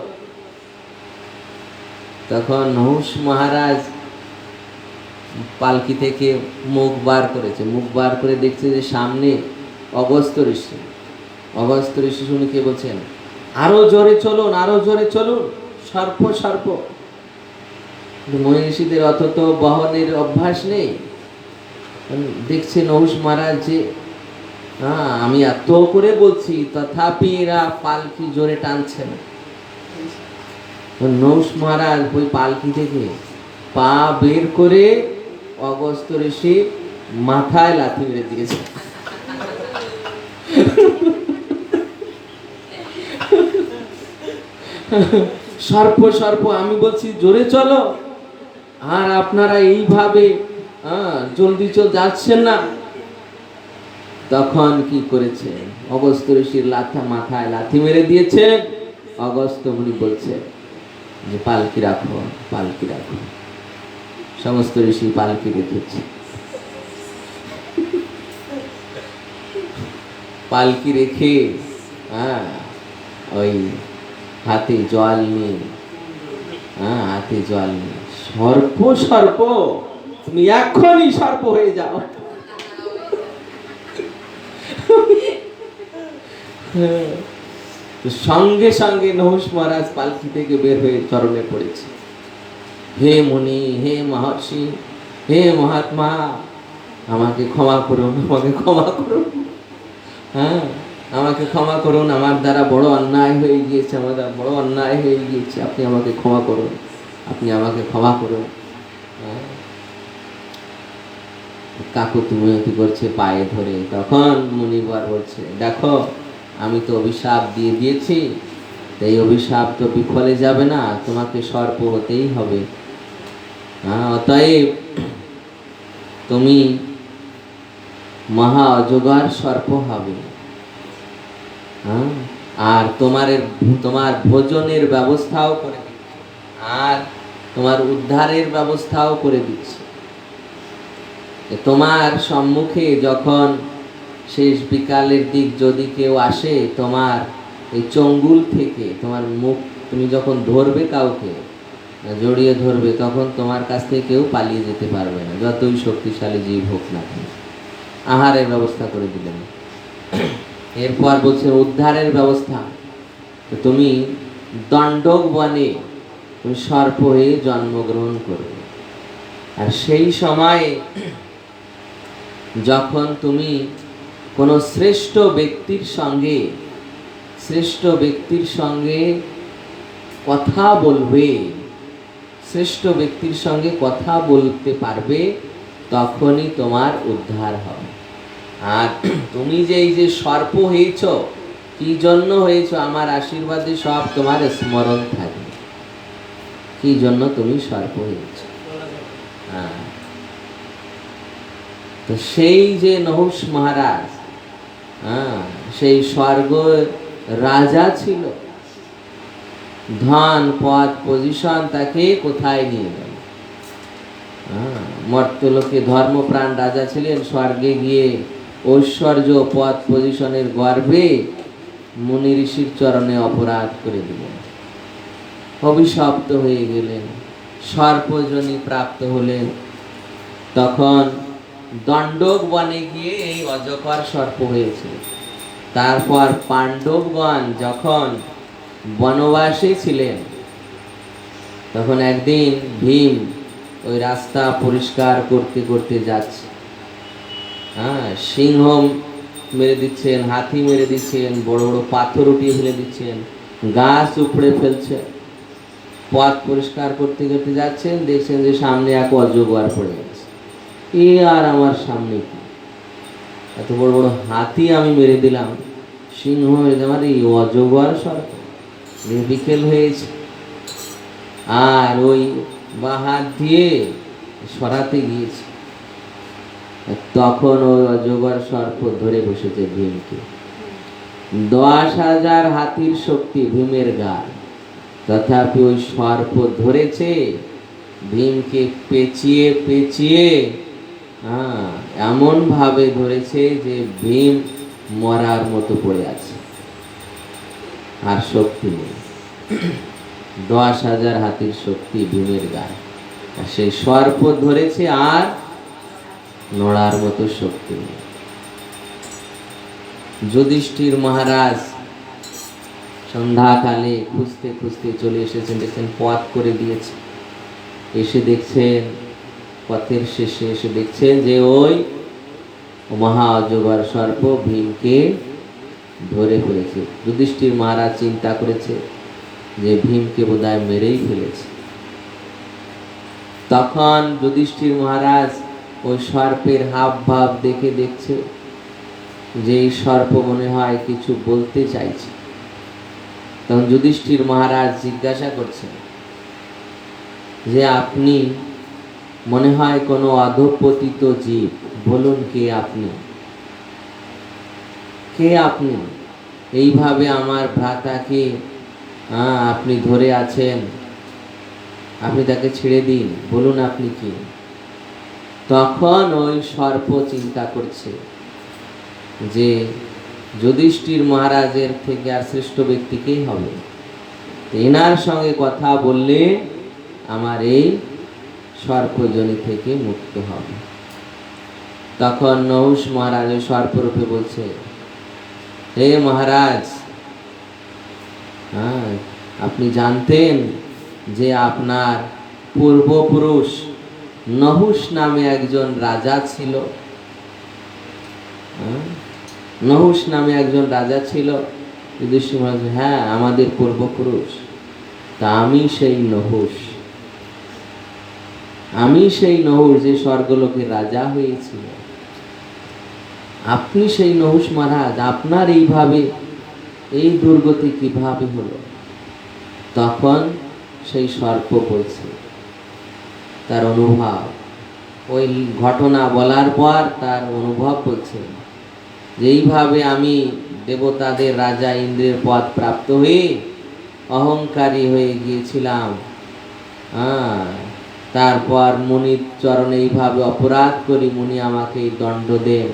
তখন নহুষ মহারাজ পালকি থেকে মুখ বার করেছে, মুখ বার করে দেখছে যে সামনে অগস্ত্য ঋষি। অগস্ত্য ঋষি শুনে কে বলছেন, আরো জোরে চলুন, আরো জোরে চলুন, সর্প সর্প। মনীষীদের অত তো বহনের অভ্যাস নেই। দেখছে নহুষ মহারাজ যে আমি এত করে বলছি তথাপি এরা পালকি জোরে টানছে না। নহুষ মহারাজ ওই পালকি থেকে পা বের করে অগস্ত্য ঋষি মাথায় লাথি মেরে দিয়েছে। সর্প সর্প, আমি বলছি জোরে চলো, আর আপনারা এইভাবে জলদি যাচ্ছেন না। তখন কি করেছে, অগস্ত্য ঋষির মাথায় লাথি মেরে দিয়েছে। অগস্ত্য মুনি বলছে যে পালকি রাখো, পালকি রাখো। সমস্ত ঋষি পালকি রেখেছে। পালকি রেখে ওই হাতে জল নিয়ে, হাতে জল নিয়ে, সর্প সর্প, তুমি এখনই সর্প হয়ে যাও। সঙ্গে সঙ্গে নহুষ মহারাজ পালকি থেকে বের হয়ে চরণে পড়েছে। হে মুনি, হে মহর্ষি, হে মহাত্মা, আমাকে ক্ষমা করুন, আমাকে ক্ষমা করুন, আমাকে ক্ষমা করুন, আমার দ্বারা বড় অন্যায় হয়ে গিয়েছে, আমার দ্বারা বড় অন্যায় হয়ে গিয়েছে, আপনি আমাকে ক্ষমা করুন, আপনি আমাকে ক্ষমা করুন। কাকুতি মিনতি করছে পায়ে ধরে। তখন মুনিবর বলছে, দেখো আমি তো অভিশাপ দিয়ে দিয়েছি, এই অভিশাপ তো বিফলে যাবে না, তোমাকে সর্প হতেই হবে। অতএব তুমি মহা অজগর সর্প হবে, আর তোমার ভোজনের ব্যবস্থাও করে দিচ্ছে, আর তোমার উদ্ধারের ব্যবস্থাও করে দিচ্ছে। তোমার সম্মুখে যখন শেষ বিকালের দিক যদি কেউ আসে, তোমার এই চঙ্গুল থেকে তোমার মুখ তুমি যখন ধরবে, কাউকে জড়িয়ে ধরবে, তখন তোমার কাছ থেকে কেউ পালিয়ে যেতে পারবে না, যতই শক্তিশালী জীব হোক না কেন। আহারের ব্যবস্থা করে দিলেন। এরপর বলছে উদ্ধারের ব্যবস্থা, তুমি দণ্ডক বনে তুমি সর্প হয়ে জন্মগ্রহণ করবে। আর সেই সময় যখন তুমি কোনো শ্রেষ্ঠ ব্যক্তির সঙ্গে কথা বলবে, শ্রেষ্ঠ ব্যক্তির সঙ্গে কথা বলতে পারবে, তখনই তোমার উদ্ধার হবে। আর তুমি যে এই যে সর্প হয়েছ, কি জন্য হয়েছ, আমার আশীর্বাদে সব তোমার স্মরণ থাকবে, কি জন্য তুমি সর্প হয়েছ। তো সেই যে নহুষ মহারাজ, সেই স্বর্গ রাজা ছিল, ধন পদ পজিশন তাকে কোথায় নিয়ে গেল। মর্তলোকে ধর্মপ্রাণ রাজা ছিলেন, স্বর্গে গিয়ে ঐশ্বর্য পদ পজিশনের গর্বে মুনি ঋষির চরণে অপরাধ করে দিলেন, অভিশপ্ত হয়ে গেলেন, সর্পজনী প্রাপ্ত হলেন। তখন দণ্ডক বনে গিয়ে এই অজগর সর্প হয়েছিল। তারপর পাণ্ডবগণ যখন বনবাসে ছিলেন, তখন একদিন ভীম ওই রাস্তা পরিষ্কার করতে করতে যাচ্ছে, সিংহ মেরে দিচ্ছেন, হাতি মেরে দিচ্ছেন, বড় বড় পাথর উঠিয়ে ফেলে দিচ্ছেন, গাছ উপড়ে ফেলছে। পথ পরিষ্কার করতে করতে যাচ্ছেন, দেখছেন যে সামনে এক অজগর পড়ে গেছে। এ আর আমার সামনে কি, এত বড় বড় হাতি আমি মেরে দিলাম, সিংহ মেরে দিলাম, আর এই অজগর সর্প। বিকেল হয়েছে, আর ওই বা হাত দিয়ে সরাতে গিয়েছে, তখন ওই অজগর সর্প ধরে বসেছে ভীমকে। 10,000 হাতির শক্তি ভীমের গায়ে, তথাপি ওই সর্প ধরেছে ভীমকে পেঁচিয়ে পেঁচিয়ে, এমন ভাবে ধরেছে যে ভীম মরার মতো পড়ে আছে, আর শক্তি নেই। 10,000 হাতির শক্তি ভীমের গায়ে, আর সেই সর্প ধরেছে, আর নড়ার মতো শক্তি নেই। যুধিষ্ঠির মহারাজ সন্ধ্যাকালে খুঁজতে খুঁজতে চলে এসেছেন, দেখছেন পথ করে দিয়েছে। এসে দেখছেন, পথের শেষে এসে দেখছেন যে ওই মহা অজগর সর্প ভীমকে ধরে ফেলেছে। যুধিষ্ঠির মহারাজ চিন্তা করেছে যে ভীমকে বোধহয় মেরেই ফেলেছে। তখন যুধিষ্ঠির মহারাজ ওই সর্পের হাব ভাব দেখে দেখছে যে এই সর্প মনে হয় কিছু বলতে চাইছে। তখন যুধিষ্ঠির মহারাজ জিজ্ঞাসা করছেন যে আপনি মনে হয় কোনো অধঃপতিত জীব, বলুন কে আপনি, কে আপনি, এইভাবে আমার ভ্রাতাকে আপনি ধরে আছেন, আপনি তাকে ছেড়ে দিন, বলুন আপনি কি। তখন ওই সর্প চিন্তা করছে যে যুধিষ্ঠির মহারাজের থেকে আর শ্রেষ্ঠ ব্যক্তিকেই হবে, এনার সঙ্গে কথা বললে আমার এই সর্পজনী থেকে মুক্ত হবে। তখন নহুষ মহারাজ ওই সর্পরূপে বলছে, হে মহারাজ, আপনি জানতেন যে আপনার পূর্বপুরুষ নহুষ নামে একজন রাজা ছিল? নহুষ নামে একজন রাজা ছিল। যুধিষ্ঠির মহারাজ, হ্যাঁ আমাদের পূর্বপুরুষ। তা আমি সেই নহুষ, আমি সেই নহুষ যে স্বর্গলোকের রাজা হয়েছিল। আপনি সেই নহুষ মহারাজ, আপনার এইভাবে এই দুর্গতি কিভাবে হলো? তখন সেই সর্প বলছে তার অনুভব, ওই ঘটনা বলার পর তার অনুভব বলছে যে এইভাবে আমি দেবতাদের রাজা ইন্দ্রের পদ প্রাপ্ত হয়ে অহংকারী হয়ে গিয়েছিলাম। তারপর মুনির চরণে এইভাবে অপরাধ করি, মুনি আমাকে দণ্ড দেন,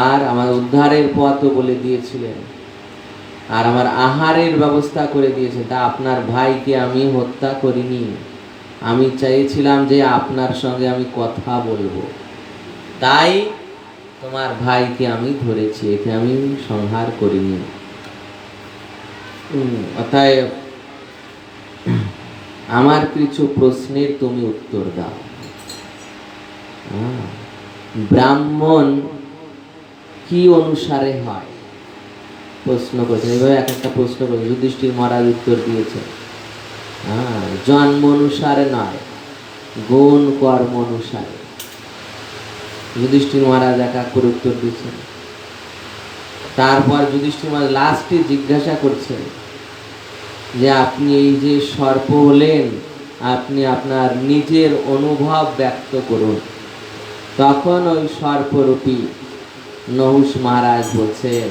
আর আমার উদ্ধারের পথও বলে দিয়েছিলেন, আর আমার আহারের ব্যবস্থা করে দিয়েছে। তা আপনার ভাইকে আমি হত্যা করিনি, আমি চাইছিলাম যে আপনার সঙ্গে আমি কথা বলবো, তাই তোমার ভাইকে আমি ধরেছি, একে আমি সংহার করিনি। অতএব আমার কিছু প্রশ্নের তুমি উত্তর দাও। ব্রাহ্মণ কি অনুসারে হয়? প্রশ্ন করেছেন, এইভাবে এক একটা প্রশ্ন করেছেন। যুধিষ্ঠির মহারাজ উত্তর দিয়েছেন, জন্ম অনুসারে নয়, গুণ কর্ম অনুসারে। যুধিষ্ঠির মহারাজ এক এক করে উত্তর দিচ্ছেন। তারপর যুধিষ্ঠির মহারাজ লাস্টে জিজ্ঞাসা করছেন যে আপনি এই যে সর্প হলেন, আপনি আপনার নিজের অনুভব ব্যক্ত করুন। তখন ওই সর্পরূপী নহুষ মহারাজ বলছেন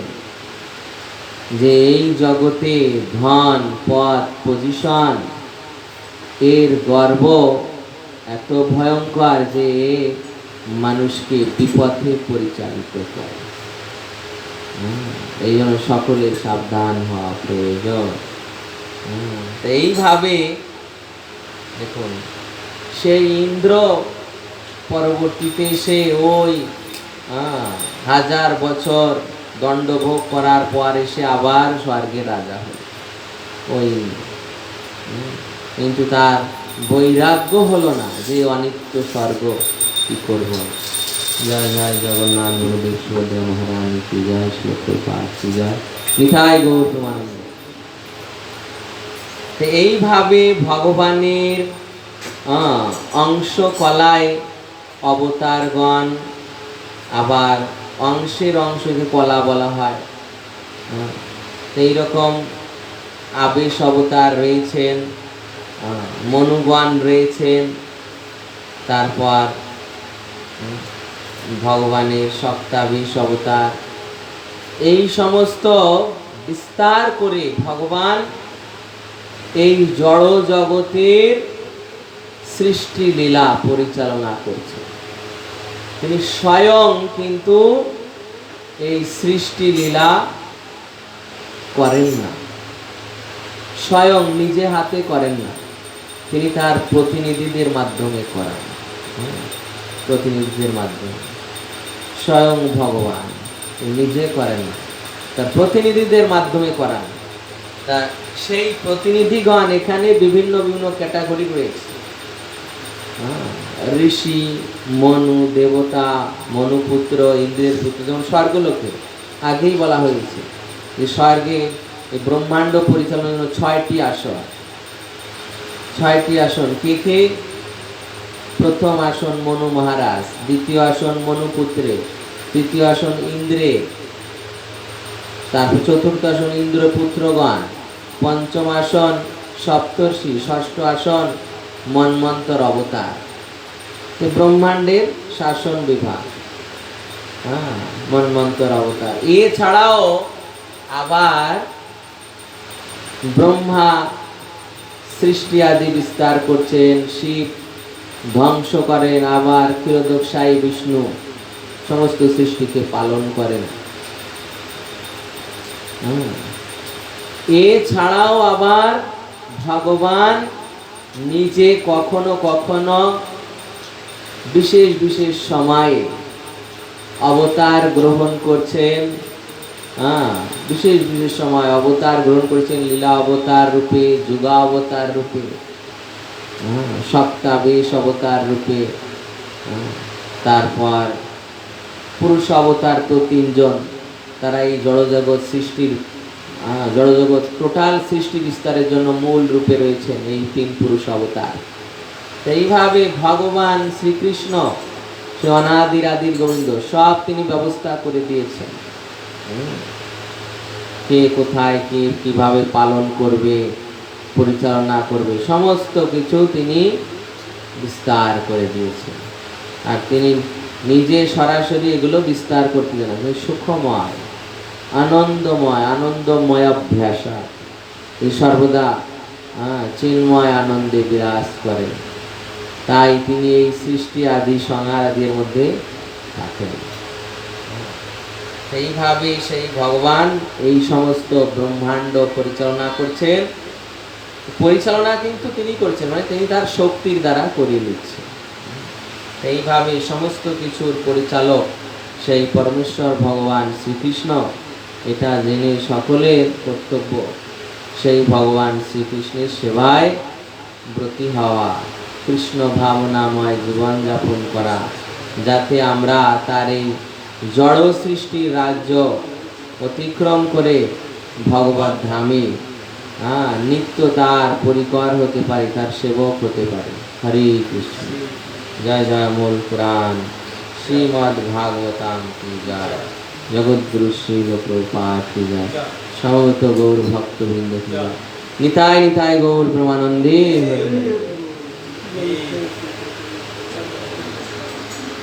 যে এই জগতে ধন, পদ, পজিশন এর গর্ব এত ভয়ঙ্কর যে মানুষকে বিপথে পরিচালিত করে। এই জন্য সকলের সাবধান হওয়া প্রয়োজন। এইভাবে দেখুন, সেই ইন্দ্র পরবর্তীতে সে ওই 1000 বছর দণ্ডভোগ করার পর এসে আবার স্বর্গের রাজা হল ওই, কিন্তু তার বৈরাগ্য হলো না যে অনিত্য স্বর্গ কি করব। জয় জয় জগন্নাথ গুরুদেব সুভদ্রা মহারানী কি জয়, শ্লোক পাঠ কি জয়, নিতাই গৌর তোমার। তো এইভাবে ভগবানের অংশ কলায় অবতারগণ, আবার অংশের অংশকে কলা বলা হয়। এইরকম আবেশ অবতার রয়েছেন, মনুগণ রয়েছেন, তারপর ভগবানের সপ্তাবিশ অবতার। এই সমস্ত বিস্তার করে ভগবান এই জড় জগতের সৃষ্টি লীলা পরিচালনা করছেন। তিনি স্বয়ং কিন্তু এই সৃষ্টি লীলা করেন না, স্বয়ং নিজে হাতে করেন না, তিনি তার প্রতিনিধিদের মাধ্যমে করেন। প্রতিনিধিদের মাধ্যমে, স্বয়ং ভগবান নিজে করেন না, তার প্রতিনিধিদের মাধ্যমে করান। তা সেই প্রতিনিধিগণ এখানে বিভিন্ন বিভিন্ন ক্যাটাগরি রয়েছে। ঋষি, মনু, দেবতা, মনুপুত্র, ইন্দ্রের পুত্র। যেমন স্বর্গলোকে আগেই বলা হয়েছে যে স্বর্গে এই ব্রহ্মাণ্ড পরিচালনার জন্য 6টি আসন। 6টি আসন কে কে? প্রথম আসন মনু মহারাজ, দ্বিতীয় আসন মনুপুত্রে, তৃতীয় আসন ইন্দ্রে, তারপর চতুর্থ আসন ইন্দ্রপুত্রগণ, পঞ্চম আসন সপ্তর্ষি, ষষ্ঠ আসন মন্বন্তর অবতার। ব্রহ্মাণ্ডের শাসন বিভাগ, মন্বন্তর অবতার। এছাড়াও আবার ব্রহ্মা সৃষ্টি আদি বিস্তার করছেন, শিব ধ্বংস করেন, আবার ক্ষীরোদকশায়ী বিষ্ণু সমস্ত সৃষ্টিকে পালন করেন। এছাড়াও আবার ভগবান নিজে কখনো কখনো বিশেষ বিশেষ সময়ে অবতার গ্রহণ করছেন। বিশেষ বিশেষ সময় অবতার গ্রহণ করেছেন, লীলা অবতার রূপে, যুগা অবতার রূপে, সপ্তাবেশ অবতার রূপে। তারপর পুরুষ অবতার তো 3জন, তারা এই জড়জগৎ সৃষ্টির, জড়জগৎ টোটাল সৃষ্টি বিস্তারের জন্য মূল রূপে রয়েছেন এই 3 পুরুষ অবতার। এইভাবে ভগবান শ্রীকৃষ্ণ, সে অনাদির আদির গোবিন্দ, সব তিনি ব্যবস্থা করে দিয়েছেন। কে কোথায় কে কিভাবে পালন করবে, পরিচালনা করবে, সমস্ত কিছু তিনি বিস্তার করে দিয়েছেন। আর তিনি নিজে সরাসরি এগুলো বিস্তার করতে দেন না, সুখময়, আনন্দময়, আনন্দময় অভ্যাস, এই সর্বদা চিন্ময় আনন্দে বিরাজ করেন। তাই তিনি এই সৃষ্টি আদি সংহার আদির মধ্যে থাকেন। সেইভাবে সেই ভগবান এই সমস্ত ব্রহ্মাণ্ড পরিচালনা করছেন। পরিচালনা কিন্তু তিনি করছেন, মানে তিনি তার শক্তির দ্বারা করিয়ে নিচ্ছেন। এইভাবে সমস্ত কিছুর পরিচালক সেই পরমেশ্বর ভগবান শ্রীকৃষ্ণ। এটা জেনে সকলের কর্তব্য সেই ভগবান শ্রীকৃষ্ণের সেবায় ব্রতী হওয়া, কৃষ্ণ ভাবনাময় জীবনযাপন করা, যাতে আমরা তার এই জড় সৃষ্টির রাজ্য অতিক্রম করে ভগবত ধামে নিত্য তার পরিকর হতে পারি, তার সেবক হতে পারি। হরে কৃষ্ণ। জয় জয় মূল পুরাণ শ্রীমদ্ ভাগবতাম কি জয়, জগদ্গুরু শ্রীল প্রভুপাদ কি জয়, সমবেত গৌর ভক্তবৃন্দ কি জয়। নিতাই নিতাই গৌর প্রেমানন্দে।